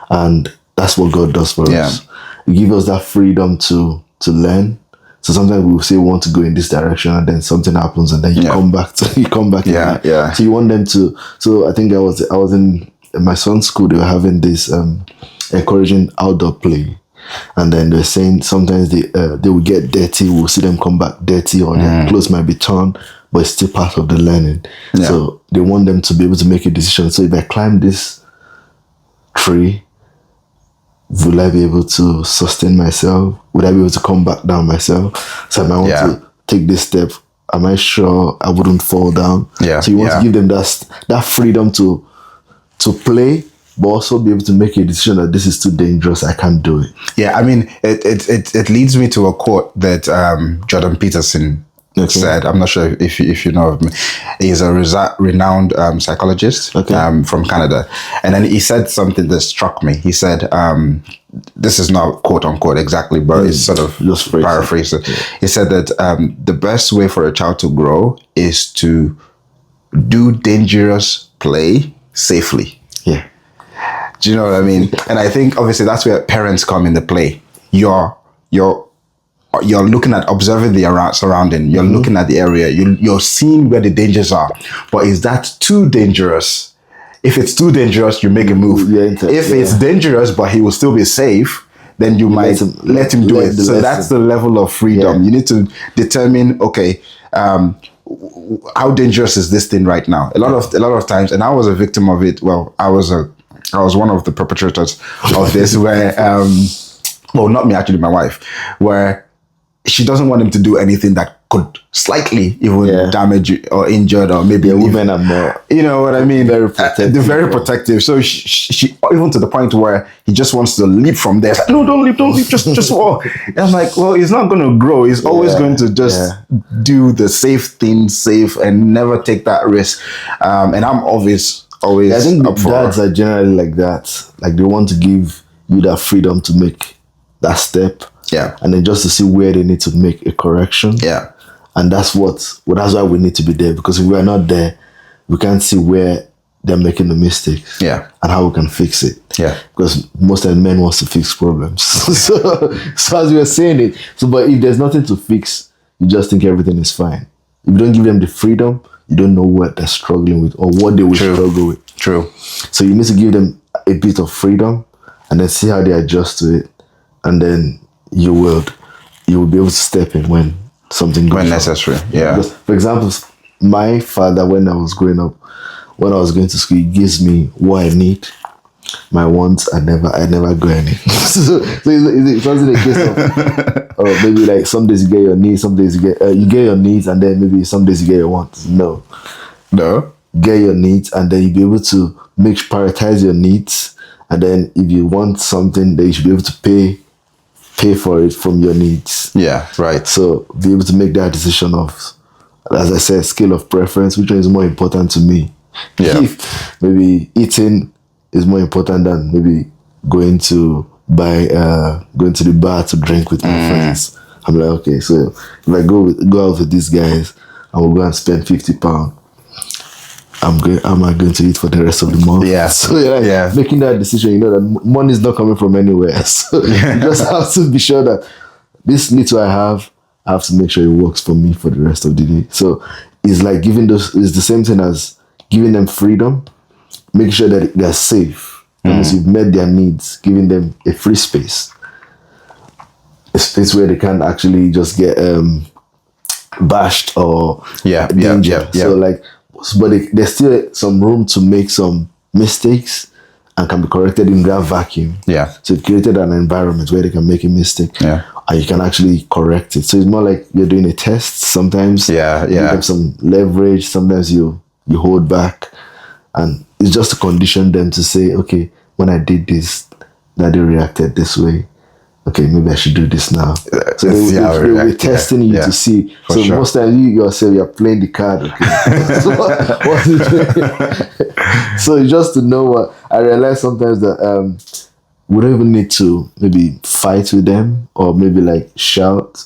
S2: and that's what God does for us. He gives us that freedom to learn. So sometimes we will say we want to go in this direction, and then something happens, and then you come back. So you want them to. So I think I was in my son's school. They were having this encouraging outdoor play. And then they're saying sometimes they will get dirty. We'll see them come back dirty, or their clothes might be torn. but it's still part of the learning.
S1: Yeah.
S2: So they want them to be able to make a decision. So if I climb this tree, will I be able to sustain myself? Would I be able to come back down myself? So I might want to take this step. Am I sure I wouldn't fall down?
S1: Yeah.
S2: So you want to give them that freedom to play, but also be able to make a decision that this is too dangerous. I can't do it.
S1: Yeah, I mean, it leads me to a quote that Jordan Peterson said. I'm not sure if you know of him. He's a renowned psychologist from Canada, and then he said something that struck me. He said, "This is not quote unquote exactly, but it's sort of just paraphrased." Yeah. He said that the best way for a child to grow is to do dangerous play safely.
S2: Yeah.
S1: Do you know what I mean? And I think obviously that's where parents come into play. You're looking at observing the surrounding. You're looking at the area. You're seeing where the dangers are. But is that too dangerous? If it's too dangerous, you make a move. If it's dangerous, but he will still be safe, then you might let him do it. So that's the level of freedom. Yeah. You need to determine, okay, how dangerous is this thing right now? A lot of times, and I was a victim of it. Well, I was one of the perpetrators of this, where well, not me, actually, my wife, where she doesn't want him to do anything that could slightly even damage you or injured, or maybe
S2: women are more,
S1: you know what I mean?
S2: Very protective.
S1: They're very protective. So she even to the point where he just wants to leap from there. Like, no, don't leap, just walk. And I'm like, well, he's not going to grow. He's always going to just do the safe thing, and never take that risk. And I'm always. I think
S2: dads are generally like that. Like they want to give you that freedom to make that step.
S1: Yeah.
S2: And then just to see where they need to make a correction.
S1: Yeah.
S2: And that's why we need to be there, because if we are not there, we can't see where they're making the mistakes.
S1: Yeah.
S2: And how we can fix it.
S1: Yeah.
S2: Because most of the men wants to fix problems. so as we were saying it, but if there's nothing to fix, you just think everything is fine. If you don't give them the freedom, you don't know what they're struggling with or what they will struggle with.
S1: True.
S2: So you need to give them a bit of freedom and then see how they adjust to it. And then you will be able to step in when something goes
S1: when necessary.
S2: wrong.
S1: Yeah.
S2: Because, for example, my father, when I was growing up, when I was going to school, he gives me what I need. My wants, I never go any. so it wasn't a case of, or maybe like some days you get your needs, some days you get your needs, and then maybe some days you get your wants. No. Get your needs, and then you'll be able to prioritize your needs, and then if you want something, then you should be able to pay for it from your needs.
S1: Yeah, right.
S2: So be able to make that decision of, as I said, scale of preference, which one is more important to me.
S1: Yeah.
S2: If maybe eating is more important than maybe going to the bar to drink with my friends. I'm like, okay, so if I go out with these guys and we'll go and spend £50, am I going to eat for the rest of the month?
S1: Yeah.
S2: So making that decision, you know that money is not coming from anywhere. So you just have to be sure that this little I have to make sure it works for me for the rest of the day. So it's like it's the same thing as giving them freedom, making sure that they're safe. Once you've met their needs, giving them a free space. A space where they can't actually just get bashed or danger. So like, but there's still some room to make some mistakes and can be corrected in that vacuum.
S1: Yeah.
S2: So it created an environment where they can make a mistake.
S1: Yeah.
S2: And you can actually correct it. So it's more like you're doing a test. Sometimes you have some leverage. Sometimes you hold back. And it's just to condition them to say, okay, when I did this, that they reacted this way. Okay, maybe I should do this now. So they were testing you to see. For so most times you yourself, you're playing the card. Okay. So what is it? So just to know what, I realize sometimes that we don't even need to maybe fight with them or maybe like shout.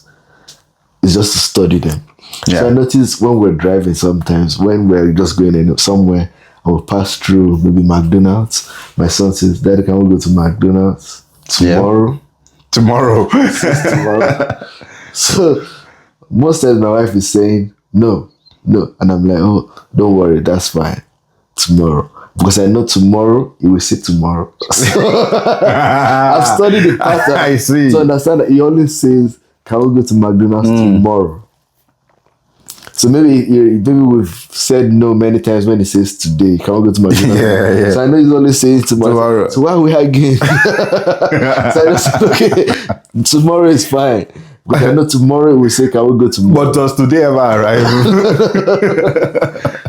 S2: It's just to study them. Yeah. So I notice when we're driving sometimes, when we're just going in somewhere, I will pass through maybe McDonald's. My son says, Daddy, can we go to McDonald's tomorrow?
S1: Yeah. Tomorrow.
S2: So most times my wife is saying, no. And I'm like, oh, don't worry, that's fine. Tomorrow. Because I know tomorrow, he will say tomorrow. So I've studied the pattern.
S1: I see.
S2: So understand that he always says, can we go to McDonald's tomorrow? So maybe we've said no many times when he says today, can we go to McDonald's?
S1: Yeah.
S2: So I know he's always saying tomorrow. So why are we arguing? So I just said, okay, tomorrow is fine. Because I know tomorrow we say, can we go tomorrow?
S1: But does today ever arrive?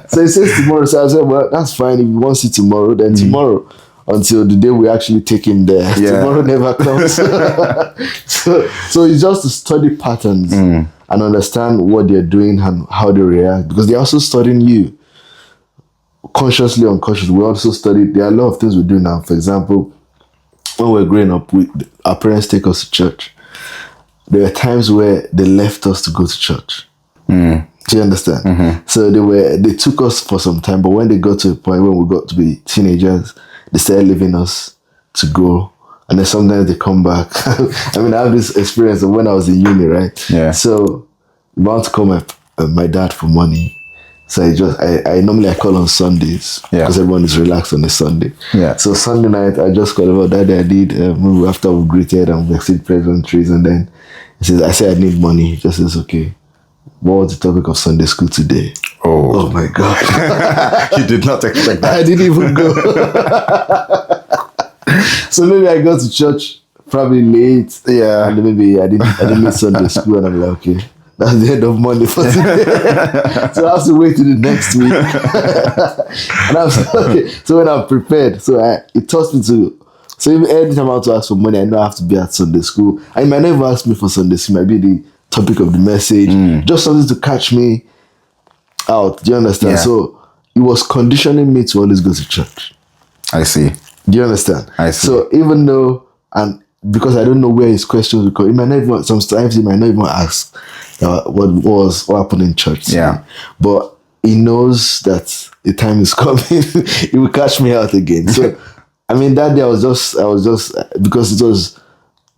S2: So he says tomorrow. So I said, well, that's fine. If he wants it tomorrow, then tomorrow. Until the day we actually take him there.
S1: Yeah.
S2: Tomorrow never comes. so it's just to study patterns and understand what they're doing and how they react. Because they're also studying you. Consciously, unconsciously. We also study. There are a lot of things we do now. For example, when we're growing up, our parents take us to church. There were times where they left us to go to church. Do you understand? So they took us for some time, but when they got to a point when we got to be teenagers, they started leaving us to go, and then sometimes they come back. I mean, I have this experience of when I was in uni, right?
S1: Yeah.
S2: So I'm about to call my dad for money. So I normally call on Sundays because everyone is relaxed on a Sunday.
S1: Yeah.
S2: So Sunday night I just called about Daddy. I did after we greeted and we exchanged pleasantries, and then he says, I said I need money. He just says, okay. What was the topic of Sunday school today? Oh my God.
S1: You did not expect that.
S2: I didn't even go. So maybe I go to church probably late.
S1: Yeah.
S2: And maybe I didn't miss Sunday school, and I'm like, okay, that's the end of Monday for today. So I have to wait till the next week. And I was like, okay. So when I'm prepared, it taught me to. So even anytime I want to ask for money, I know I have to be at Sunday school. I might not even ask me for Sunday school. It might be the topic of the message, just something to catch me out. Do you understand?
S1: Yeah.
S2: So it was conditioning me to always go to church.
S1: I see.
S2: Do you understand?
S1: I see.
S2: So even though, and because I don't know where his questions will come, sometimes he might not even ask what happened in church.
S1: Yeah.
S2: But he knows that the time is coming. He will catch me out again. So I mean, that day I was just because it was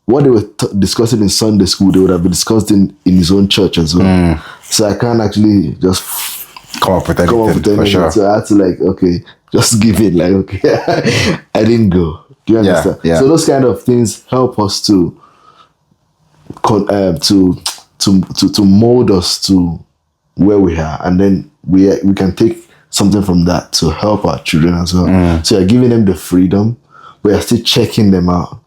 S2: what they were discussing in Sunday school, they would have been discussed in his own church as well. So I can't actually just
S1: come up with anything, for sure.
S2: So I had to just give in, okay, I didn't go. Do you understand?
S1: Yeah.
S2: So those kind of things help us to mold us to where we are, and then we can take something from that to help our children as well. So you're giving them the freedom, but you're still checking them out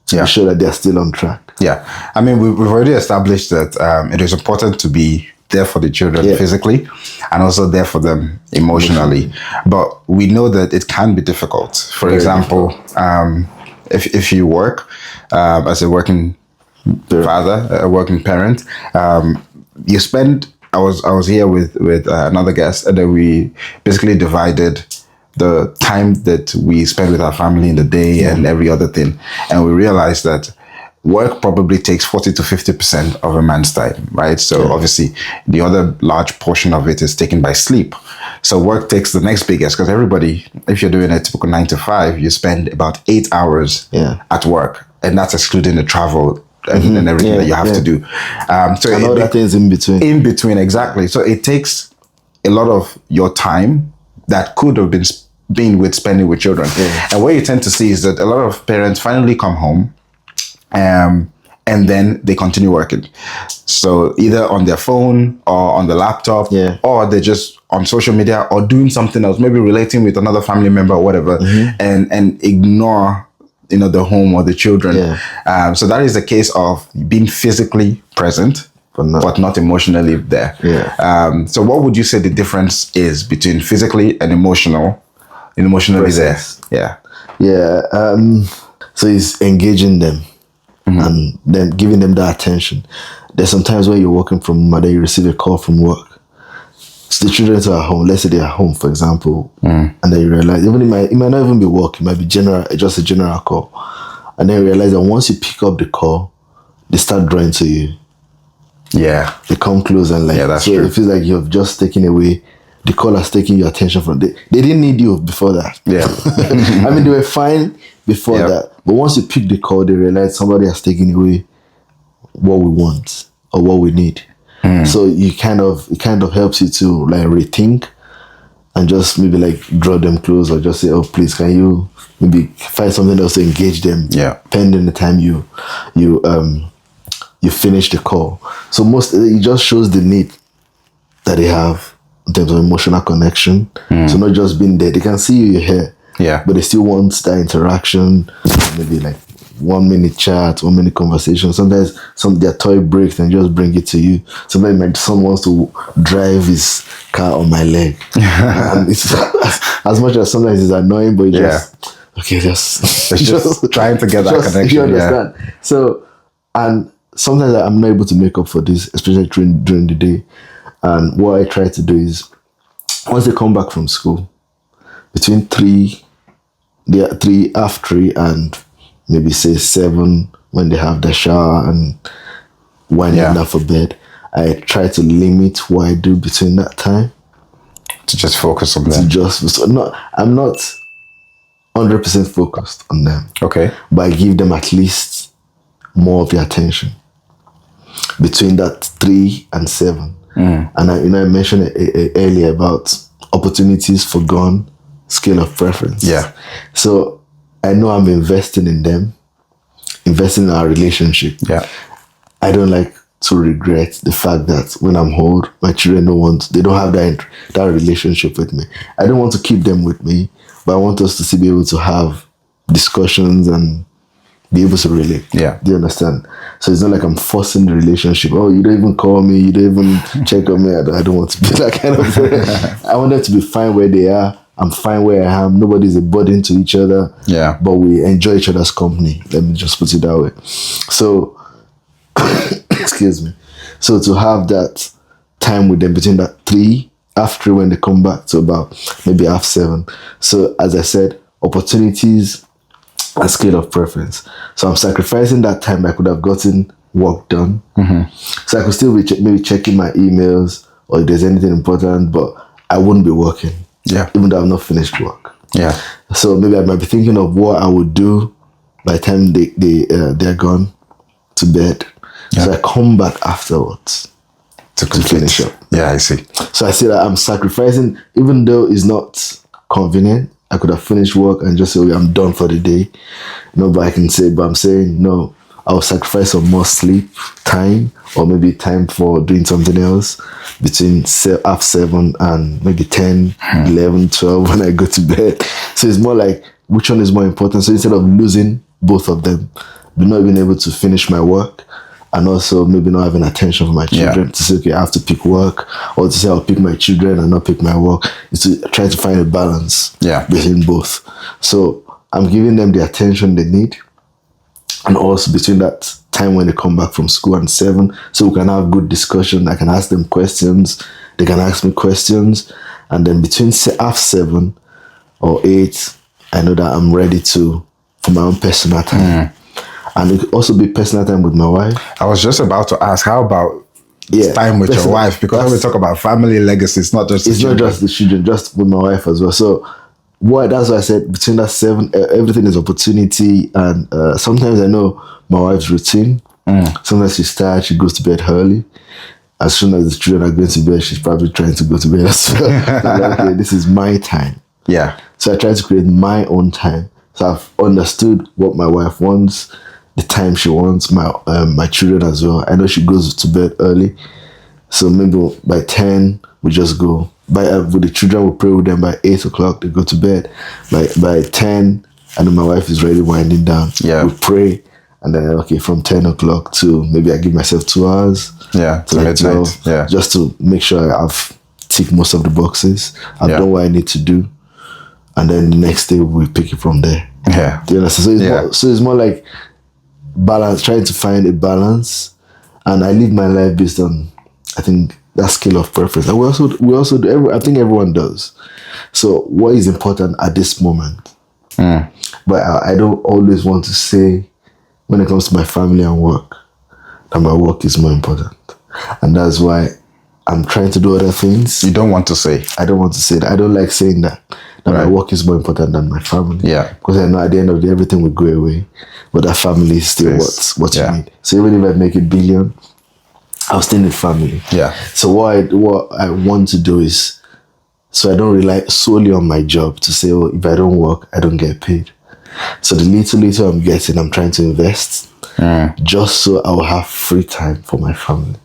S2: to be sure that they're still on track.
S1: Yeah. I mean, we've already established that it is important to be there for the children physically and also there for them emotionally. But we know that it can be difficult. For example, if you work as a working father, a working parent, you spend... I was here with another guest, and then we basically divided the time that we spend with our family in the day and every other thing. And we realized that work probably takes 40 to 50% of a man's time, right? So obviously the other large portion of it is taken by sleep. So work takes the next biggest, because everybody, if you're doing a typical 9 to 5, you spend about 8 hours at work, and that's excluding the travel and everything that you have to do. So
S2: and all that things in between.
S1: In between, exactly. So it takes a lot of your time that could have been with spending with children. And what you tend to see is that a lot of parents finally come home and then they continue working. So either on their phone or on the laptop, or they're just on social media or doing something else, maybe relating with another family member or whatever, and ignore the home or the children. So that is the case of being physically present, but not emotionally there. So what would you say the difference is between physically and emotionally presence. there?
S2: So it's engaging them and then giving them that attention. There's sometimes when you're working from home, then you receive a call from work. So the children are at home, let's say they're at home, for example, and then you realize, even it might not even be work, it might be just a general call. And then you realize that once you pick up the call, they start drawing to you. They come close and
S1: that's
S2: so
S1: true.
S2: it feels like you've just taken away, the call has taken your attention from they didn't need you before that. I mean, they were fine before that, but once you pick the call, they realize somebody has taken away what we want or what we need. So it kind of helps you to rethink and just maybe draw them close, or just say, oh, please, can you maybe find something else to engage them pending the time you finish the call. So it just shows the need that that they have in terms of emotional connection. So not just being there. They can see you're here.
S1: Yeah.
S2: But they still want that interaction, maybe like 1 minute chat, 1 minute conversation. Sometimes their toy breaks and just bring it to you. Sometimes my son wants to drive his car on my leg. And it's as much as sometimes it's annoying, but it's
S1: just trying to get that connection.
S2: You understand? Yeah. So, and sometimes I'm not able to make up for this, especially during the day. And what I try to do is, once they come back from school, between 3 half 3 and maybe say 7, when they have the shower and winding up for bed, I try to limit what I do between that time.
S1: To just focus on them.
S2: I'm not 100% focused on them.
S1: Okay.
S2: But I give them at least more of the attention between that 3 and 7. And I mentioned earlier about opportunities forgone, scale of preference.
S1: Yeah.
S2: So I know I'm investing in them, investing in our relationship.
S1: Yeah.
S2: I don't like to regret the fact that when I'm old, my children they don't have that relationship with me. I don't want to keep them with me, but I want us to still be able to have discussions and be able to relate.
S1: Yeah.
S2: Do you understand? So it's not like I'm forcing the relationship. Oh, you don't even call me. You don't even check on me. I don't want to be that kind of thing. I want them to be fine where they are. I'm fine where I am. Nobody's a burden to each other.
S1: Yeah.
S2: But we enjoy each other's company. Let me just put it that way. So, excuse me. So to have that time with them between that 3, after when they come back to about maybe half 7. So as I said, opportunities and scale of preference. So I'm sacrificing that time I could have gotten work done. So I could still be maybe checking my emails or if there's anything important, but I wouldn't be working.
S1: Yeah.
S2: Even though I've not finished work.
S1: Yeah.
S2: So maybe I might be thinking of what I would do by the time they're gone to bed. Yeah. So I come back afterwards to finish up.
S1: Yeah, I see.
S2: So I say that I'm sacrificing, even though it's not convenient. I could have finished work and just say, okay, I'm done for the day. No, but I'm saying, no, I'll sacrifice some more sleep time or maybe time for doing something else between half 7 and maybe 10, 11, 12 when I go to bed. So it's more like, which one is more important? So instead of losing both of them, be not being able to finish my work and also maybe not having attention for my children to say, okay, I have to pick work, or to say I'll pick my children and not pick my work, is to try to find a balance between both. So I'm giving them the attention they need, and also between that time when they come back from school and 7, so we can have good discussion. I can ask them questions, they can ask me questions, and then between half 7 or 8, I know that I'm ready for my own personal time. And it could also be personal time with my wife. I
S1: was just about to ask, how about time with your wife? Because when we talk about family legacy, it's not just the
S2: children, just with my wife as well. So that's why I said between that 7, everything is opportunity. And sometimes I know my wife's routine. Sometimes she's tired, she goes to bed early. As soon as the children are going to bed, she's probably trying to go to bed as well. So like, okay, this is my time.
S1: Yeah.
S2: So I try to create my own time. So I've understood what my wife wants, the time she wants, my children as well. I know she goes to bed early, so maybe by 10 we just go. With the children, we pray with them by 8 o'clock. They go to bed. By 10, I know my wife is already winding down.
S1: Yeah,
S2: we pray, and then from 10 o'clock to maybe I give myself 2 hours.
S1: Yeah, to like midnight. 12, yeah,
S2: just to make sure I've ticked most of the boxes. I've done what I need to do, and then the next day we pick it from there.
S1: Yeah,
S2: do you understand? So it's more like balance, trying to find a balance, and I live my life based on, I think, that scale of preference. And we also do. I think everyone does. So what is important at this moment? But I don't always want to say, when it comes to my family and work, that my work is more important, and that's why I'm trying to do other things.
S1: You don't want to say.
S2: I don't want to say that. I don't like saying that. My work is more important than my family.
S1: Yeah.
S2: Because I know at the end of the day, everything will go away. But that family is still what you need. So even if I make $1 billion, I'll still need family.
S1: Yeah.
S2: So what I want to do is, so I don't rely solely on my job to say, oh, if I don't work, I don't get paid. So the little I'm getting, I'm trying to invest just so I will have free time for my family.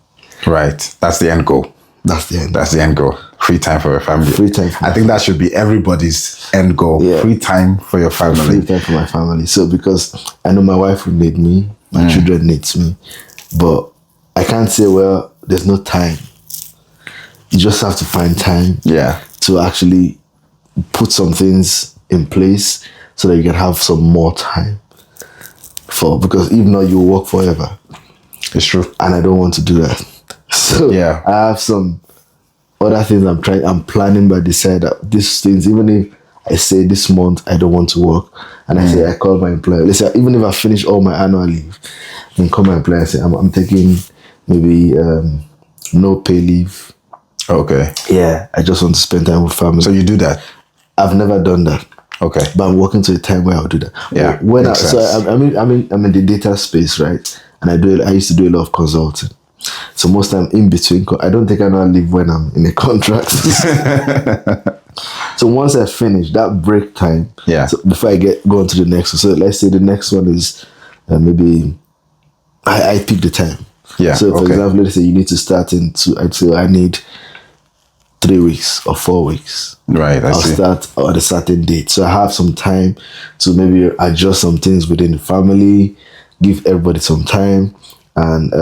S1: Right. That's the end goal.
S2: That's the end.
S1: That's the end goal. Free time for your family.
S2: Free time.
S1: I think that should be everybody's end goal. Yeah. Free time for your family.
S2: Free time for my family. So because I know my wife will need me, my children needs me, but I can't say, well, there's no time. You just have to find time.
S1: Yeah.
S2: To actually put some things in place so that you can have some more time because if not, you work forever.
S1: It's true.
S2: And I don't want to do that. So yeah, I have some other things I'm planning, but I decide that these things, even if I say this month I don't want to work, and I call my employer, let's say even if I finish all my annual leave, then call my employer and say I'm taking maybe no pay leave.
S1: Okay.
S2: Yeah, I just want to spend time with family.
S1: So you do that?
S2: I've never done that.
S1: Okay.
S2: But I'm working to a time where I'll do that.
S1: Yeah.
S2: I'm in the data space, right? And I used to do a lot of consulting. So most time in between, I don't take annual leave when I'm in a contract. So once I finish that break time, so before I go on to the next one. So let's say the next one is maybe I pick the time.
S1: Yeah.
S2: So for example, let's say you need to start I'd say I need 3 weeks or 4 weeks.
S1: Right.
S2: I'll start at a certain date. So I have some time to maybe adjust some things within the family, give everybody some time, and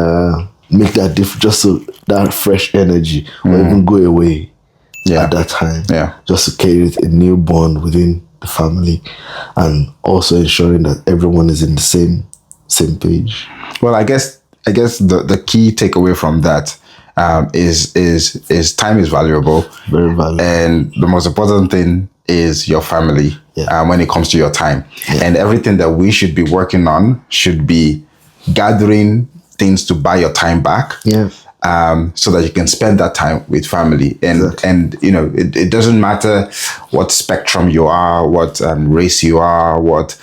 S2: make that different, just so that fresh energy or even go away at that time.
S1: Yeah.
S2: Just to create a new bond within the family, and also ensuring that everyone is in the same page.
S1: Well, I guess the key takeaway from that is time is valuable.
S2: Very valuable.
S1: And the most important thing is your family when it comes to your time. Yeah. And everything that we should be working on should be gathering things to buy your time back.
S2: Yeah.
S1: So that you can spend that time with family. And you know, it doesn't matter what spectrum you are, what race you are, what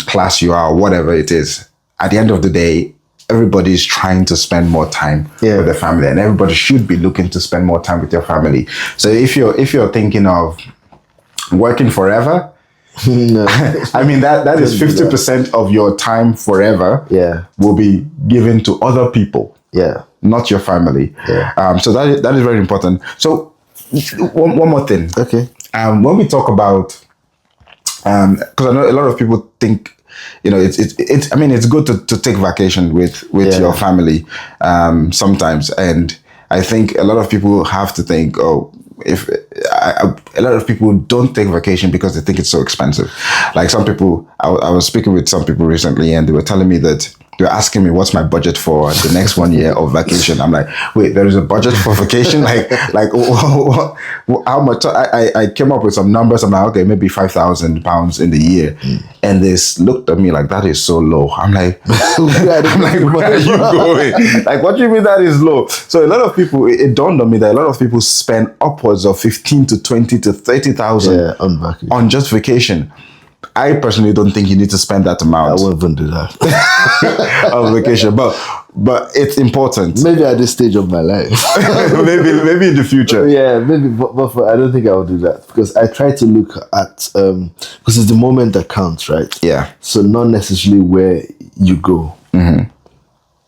S1: class you are, whatever it is. At the end of the day, everybody is trying to spend more time with their family, and everybody should be looking to spend more time with your family. So if you're thinking of working forever,
S2: no.
S1: I mean that is 50% of your time forever. Will be given to other people. Not your family. So that is very important. So one more thing.
S2: Okay.
S1: When we talk about, because I know a lot of people think, you know, it's I mean, it's good to take vacation with your family sometimes, and I think a lot of people have to think, a lot of people don't take vacation because they think it's so expensive. Like some people, I was speaking with some people recently, and they were telling me that they're asking me what's my budget for the next 1 year of vacation. I'm like, wait, there is a budget for vacation? like how much? I came up with some numbers. I'm like, okay, maybe £5,000 in the year. And they looked at me like, that is so low. I'm like, where are you going? Like, what do you mean that is low? So a lot of people, it dawned on me that a lot of people spend upwards of 15 to 20 to 30,000 on just vacation. I personally don't think you need to spend that amount.
S2: I won't even do that
S1: on vacation, but it's important.
S2: Maybe at this stage of my life.
S1: maybe in the future.
S2: Yeah, maybe, but I don't think I will do that, because I try to look at because it's the moment that counts, right?
S1: Yeah.
S2: So not necessarily where you go.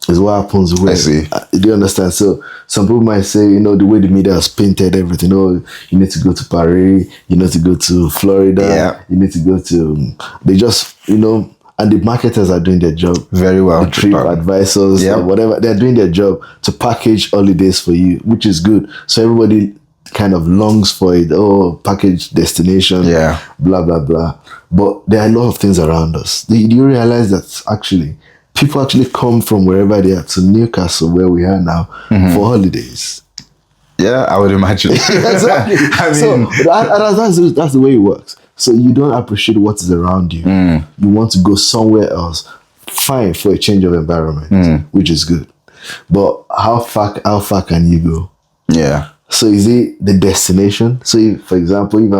S2: Is what happens when.
S1: I see.
S2: Do you understand? So some people might say, you know, the way the media has painted everything, oh, you need to go to Paris, you need to go to Florida, you need to go to, they just, you know, and the marketers are doing their job
S1: very well.
S2: The trip advisors, whatever, they're doing their job to package holidays for you, which is good. So everybody kind of longs for it. Oh, package destination, blah, blah, blah. But there are a lot of things around us. Do you realize that actually, people actually come from wherever they are to Newcastle, where we are now, for holidays.
S1: Yeah, I would imagine.
S2: Exactly. I mean, so that's the way it works. So you don't appreciate what is around you. You want to go somewhere else. Fine, for a change of environment, which is good. But how far can you go? Yeah. So is it the destination? So if, for example, if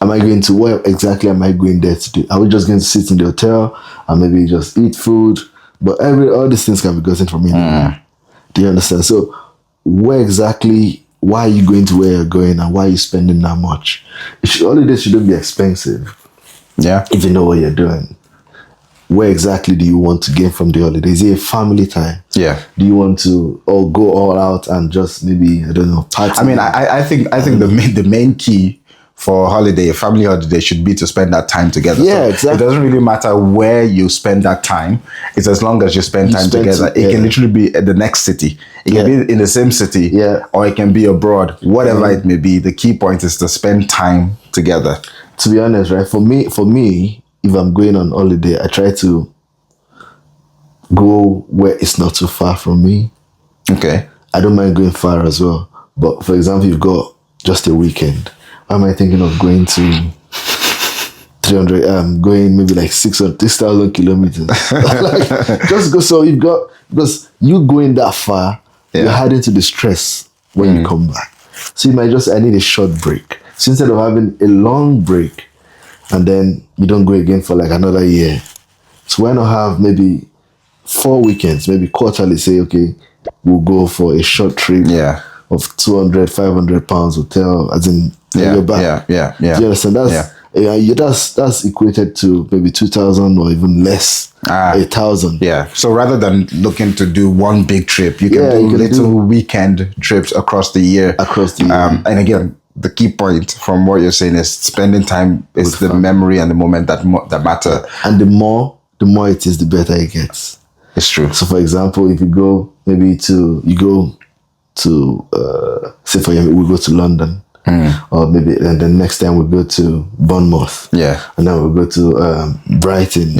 S2: am I going to, where exactly am I going there to do? Are we just going to sit in the hotel and maybe just eat food? But all these things can be gotten from anywhere. Do you understand? So where exactly, why are you going to where you're going, and why are you spending that much? Holidays shouldn't be expensive. Yeah. If you know what you're doing. Where exactly do you want to gain from the holiday? Is it a family time?
S1: Yeah.
S2: Do you want to or go all out and just maybe, I don't know, party?
S1: I mean, I think the main key for holiday, a family holiday, should be to spend that time together.
S2: Yeah,
S1: so
S2: exactly.
S1: It doesn't really matter where you spend that time. It's as long as you spend time together. It can literally be at the next city. It can be in the same city, or it can be abroad. Whatever it may be, the key point is to spend time together.
S2: To be honest, right? For me, if I'm going on holiday, I try to go where it's not too far from me.
S1: Okay.
S2: I don't mind going far as well. But for example, you've got just a weekend. Why am I thinking of going to 300, going maybe like 6,000 kilometers? Like, just go. So you've got, because you going that far, you're adding to the stress when you come back. So you might just, I need a short break. So instead of having a long break and then you don't go again for like another year, so why not have maybe 4 weekends, maybe quarterly, say, okay, we'll go for a short trip of 200, 500 pounds hotel, as in you're back. Do you understand? That's equated to maybe 2,000 or even less, 8,000.
S1: Yeah. So rather than looking to do one big trip, you can do little weekend trips across the year. And again, the key point from what you're saying is spending time is the memory and the moment that matter.
S2: And the more it is, the better it gets.
S1: It's true.
S2: So for example, if you go to say for example, we go to London, or maybe and then next time we go to Bournemouth, and then we go to Brighton,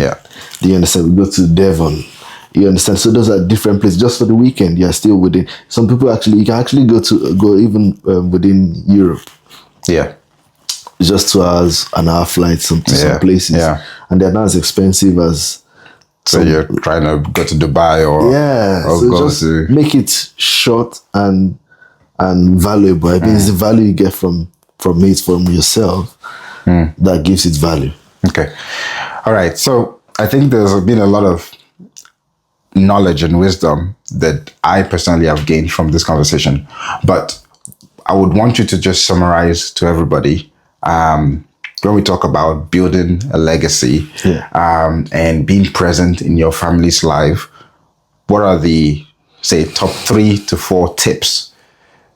S2: do you understand? We go to Devon, you understand? So those are different places. Just for the weekend, you're still within. Some people you can actually go even within Europe, just 2 hours, an hour flight to some places, and they're not as expensive as.
S1: So you're trying to go to Dubai or
S2: so go just to make it short and valuable. I mean, it's the value you get from it, from yourself, that gives it value.
S1: Okay. All right. So I think there's been a lot of knowledge and wisdom that I personally have gained from this conversation. But I would want you to just summarize to everybody when we talk about building a legacy and being present in your family's life. What are the, say, top 3 to 4 tips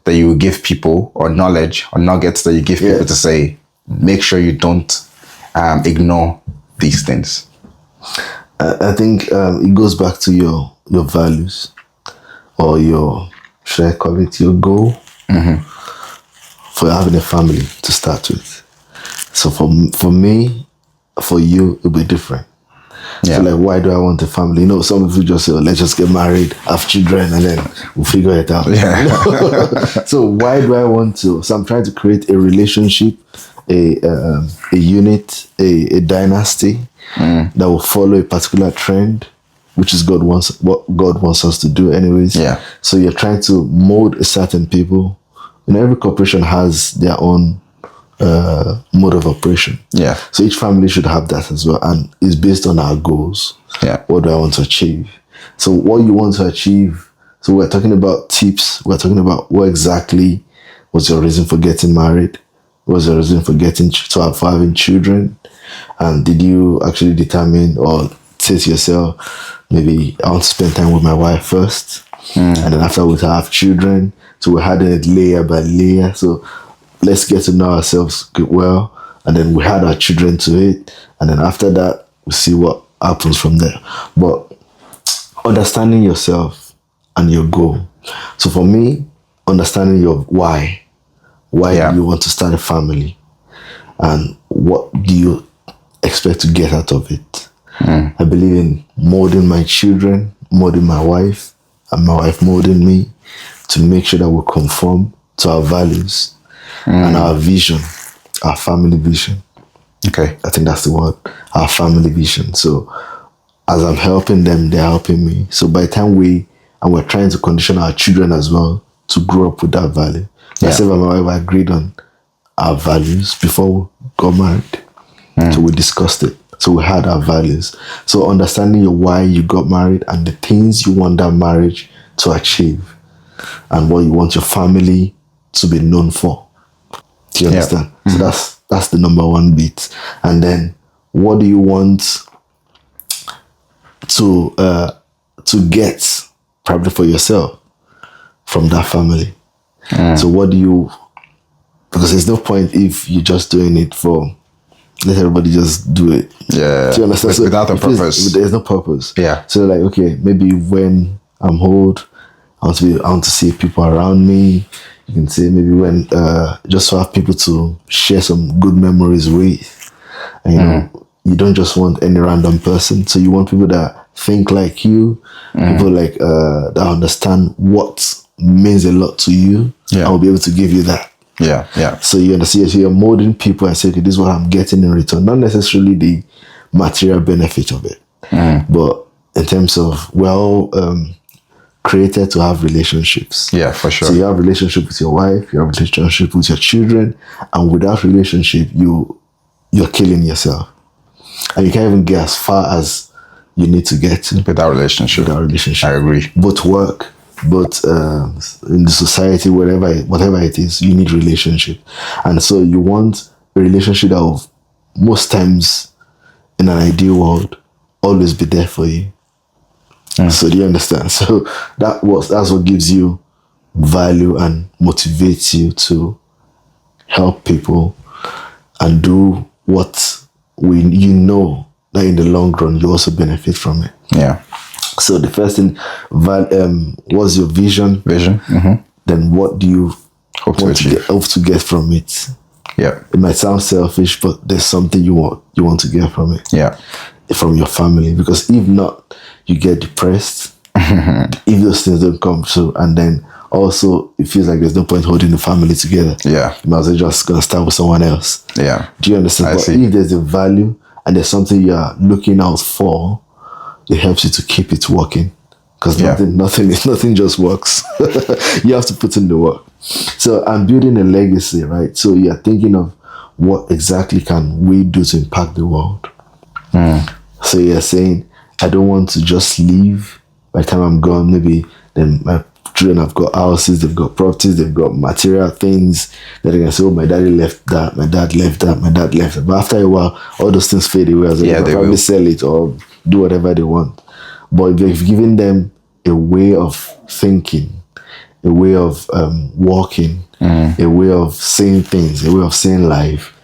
S1: that you would give people, or knowledge or nuggets that you give people to say, make sure you don't ignore these things?
S2: I think it goes back to your values, or your, should I call it, your goal for having a family to start with. So for me, for you, it'll be different. So like, why do I want a family? You know, some people just say, let's just get married, have children, and then we'll figure it out. So why do I want to? So I'm trying to create a relationship, a unit, a dynasty that will follow a particular trend, which is what God wants us to do anyways. So you're trying to mold a certain people. You know, every corporation has their own mode of operation. So each family should have that as well, and it's based on our goals. What do I want to achieve? So what you want to achieve. So we're talking about tips. We're talking about what exactly was your reason for getting married? What was your reason for for having children? And did you actually determine or say to yourself, maybe I want to spend time with my wife first, and then after we have children. So we're adding it layer by layer. So let's get to know ourselves well, and then we add our children to it, and then after that we see what happens from there. But understanding yourself and your goal. So for me, understanding your why do you want to start a family, and what do you expect to get out of it. I believe in molding my children, molding my wife, and my wife molding me, to make sure that we conform to our values and our vision, our family vision.
S1: Okay.
S2: I think that's the word, our family vision. So as I'm helping them, they're helping me. So by the time we're trying to condition our children as well to grow up with that value. Myself and my wife agreed on our values before we got married. So we discussed it. So we had our values. So understanding why you got married and the things you want that marriage to achieve, and what you want your family to be known for. Do you understand? So that's the number one bit. And then what do you want to get probably for yourself from that family. So what do you, because there's no point if you're just doing it for, let everybody just do it.
S1: Yeah.
S2: Do you understand? So
S1: without a purpose.
S2: There's no purpose.
S1: Yeah.
S2: So like, okay, maybe when I'm old, I want to see people around me. You can say maybe when just to have people to share some good memories with. And, you know, you don't just want any random person. So you want people that think like you, people like that understand what means a lot to you.
S1: Yeah.
S2: And will be able to give you that.
S1: Yeah, yeah.
S2: So you understand, so you're molding people and say, okay, this is what I'm getting in return. Not necessarily the material benefit of it, but in terms of, created to have relationships.
S1: Yeah, for sure.
S2: So you have relationship with your wife, you have relationship with your children, and without relationship, you're killing yourself. And you can't even get as far as you need to get to.
S1: Without relationship. I agree.
S2: Both work, but in the society, whatever it is, you need relationship. And so you want a relationship that will, most times in an ideal world, always be there for you. So do you understand? So that's what gives you value and motivates you to help people and do what you know that in the long run you also benefit from it.
S1: Yeah.
S2: So the first thing, what's your vision? Then what do you hope to get from it?
S1: Yeah.
S2: It might sound selfish, but there's something you want to get from it.
S1: Yeah.
S2: From your family, because if not, you get depressed. If those things don't come through, and then also it feels like there's no point holding the family together.
S1: Yeah.
S2: You might as well just gonna start with someone else.
S1: Yeah.
S2: Do you understand? But if there's a value and there's something you're looking out for, it helps you to keep it working. Because nothing just works. You have to put in the work. So I'm building a legacy, right? So you're thinking of what exactly can we do to impact the world. So you're saying, I don't want to just leave. By the time I'm gone, maybe then my children have got houses, they've got properties, they've got material things. Then they can say, oh, my daddy left that, my dad left that, my dad left that. But after a while, all those things fade away. As they probably sell it or do whatever they want. But if you've given them a way of thinking, a way of walking, a way of saying things, a way of saying life,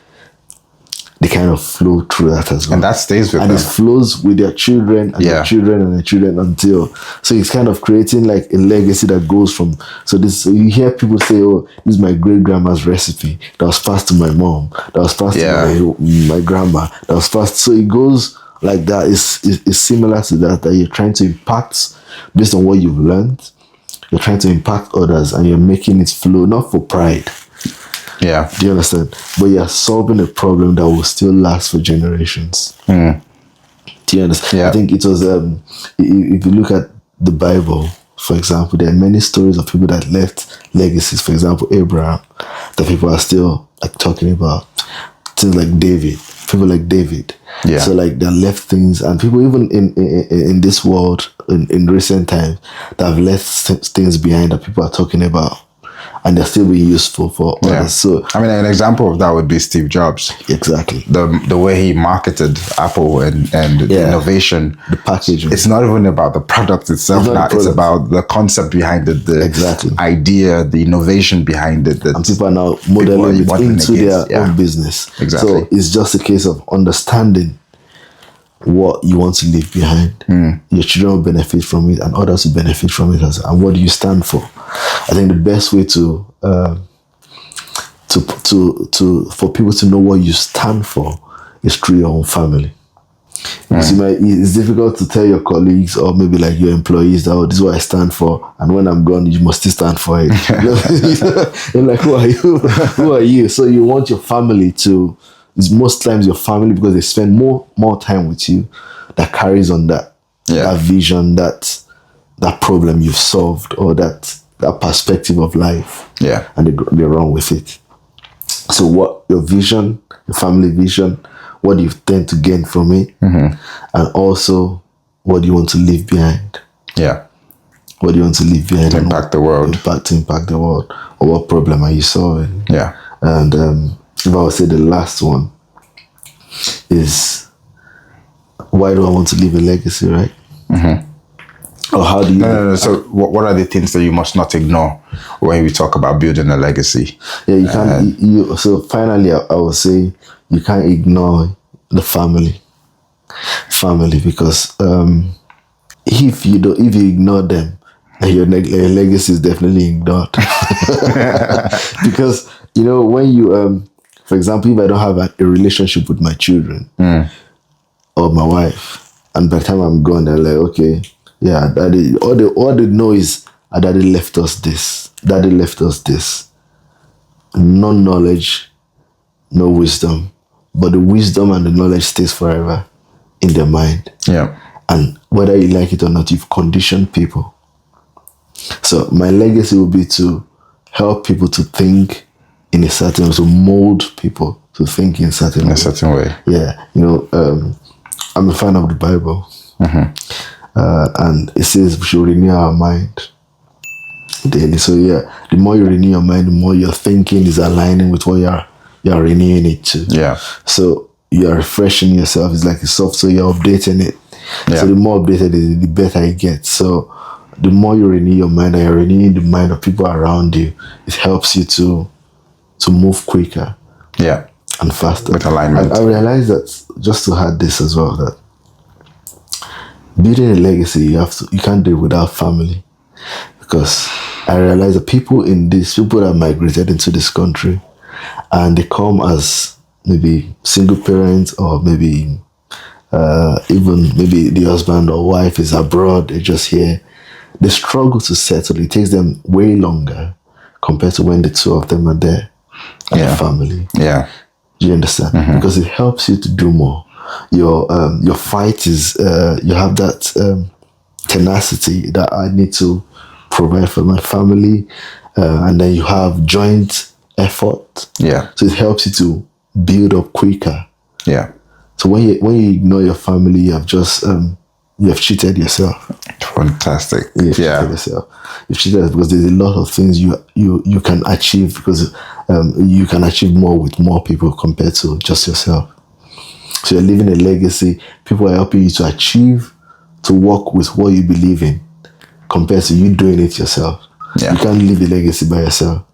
S2: they kind of flow through that as well.
S1: And that stays with them.
S2: And it flows with their children and their children and their children until. So it's kind of creating like a legacy that goes from. So you hear people say, oh, this is my great grandma's recipe. That was passed to my mom. That was passed to my grandma. That was passed. So it goes like that. It's similar to that you're trying to impact based on what you've learned. You're trying to impact others and you're making it flow, not for pride.
S1: Yeah.
S2: Do you understand? But you're solving a problem that will still last for generations. Do you understand?
S1: Yeah.
S2: I think it was, if you look at the Bible, for example, there are many stories of people that left legacies. For example, Abraham, that people are still like talking about. Things like David, people like David.
S1: Yeah.
S2: So like they left things, and people even in this world, in recent times, that have left things behind that people are talking about. And they're still being useful for others. So
S1: I mean, an example of that would be Steve Jobs.
S2: Exactly.
S1: The way he marketed Apple and the innovation.
S2: The packaging.
S1: It's not even about the product itself now. It's about the concept behind it, the idea, the innovation behind it.
S2: And people are now modeling it into their own business.
S1: Exactly.
S2: So it's just a case of understanding what you want to leave behind. Your children will benefit from it and others will benefit from it. And what do you stand for? I think the best way for people to know what you stand for is through your own family. Because it's difficult to tell your colleagues or maybe like your employees that, oh, this is what I stand for, and when I'm gone, you must still stand for it. You're like, who are you? Who are you? So you want your family to, it's most times your family, because they spend more time with you, that carries on that vision, that problem you've solved, or that perspective of life.
S1: Yeah.
S2: And they run with it. So what your vision, your family vision, what do you tend to gain from it? And also, what do you want to leave behind?
S1: Yeah.
S2: What do you want to leave behind?
S1: To impact the world.
S2: To impact the world. Or what problem are you solving?
S1: Yeah.
S2: And if I would say the last one is, why do I want to leave a legacy, right? Or how do you?
S1: No. So what are the things that you must not ignore when we talk about building a legacy?
S2: Yeah, you can't. So finally, I would say you can't ignore the family, because if you ignore them, your legacy is definitely ignored. Because when you for example, if I don't have a relationship with my children or my wife, and by the time I'm gone, they're like, okay, yeah, daddy. All they know is daddy left us this. Daddy left us this. No knowledge, no wisdom, but the wisdom and the knowledge stays forever in their mind.
S1: Yeah.
S2: And whether you like it or not, you've conditioned people. So my legacy will be to help people to think in a certain way, to mold people to think in a certain
S1: way.
S2: Yeah, I'm a fan of the Bible, and it says we should renew our mind daily. So yeah, the more you renew your mind, the more your thinking is aligning with what you're renewing it to.
S1: Yeah.
S2: So you're refreshing yourself. It's like a software, you're updating it. Yeah. So the more updated it is, the better it gets. So the more you renew your mind and you're renewing the mind of people around you, it helps you to move quicker.
S1: Yeah.
S2: And faster.
S1: With alignment.
S2: I realized that, just to add this as well, that building a legacy, you can't do it without family. Because I realized that people that migrated into this country, and they come as maybe single parents, or maybe even maybe the husband or wife is abroad, they're just here. They struggle to settle. It takes them way longer compared to when the two of them are there as a family.
S1: Yeah.
S2: Do you understand? Because it helps you to do more. Your fight is you have that tenacity that I need to provide for my family, and then you have joint effort.
S1: Yeah.
S2: So it helps you to build up quicker.
S1: Yeah.
S2: So when you ignore your family, you have just you have cheated yourself.
S1: Fantastic.
S2: You've cheated yourself. You've cheated because there's a lot of things you can achieve, because you can achieve more with more people compared to just yourself. So you're leaving a legacy. People are helping you to achieve, to work with what you believe in, compared to you doing it yourself.
S1: Yeah.
S2: You can't leave a legacy by yourself.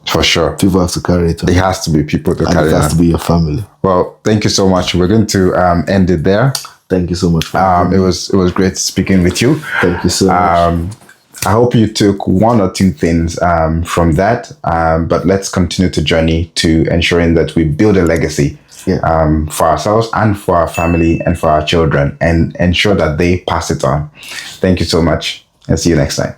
S1: For sure.
S2: People have to carry it on.
S1: It has to be people to carry it.
S2: It has to be your family.
S1: Well, thank you so much. We're going to end it there.
S2: Thank you so much for
S1: it was great speaking with you.
S2: Thank you so much.
S1: I hope you took one or two things from that, but let's continue to journey to ensuring that we build a legacy for ourselves and for our family and for our children, and ensure that they pass it on. Thank you so much, and see you next time.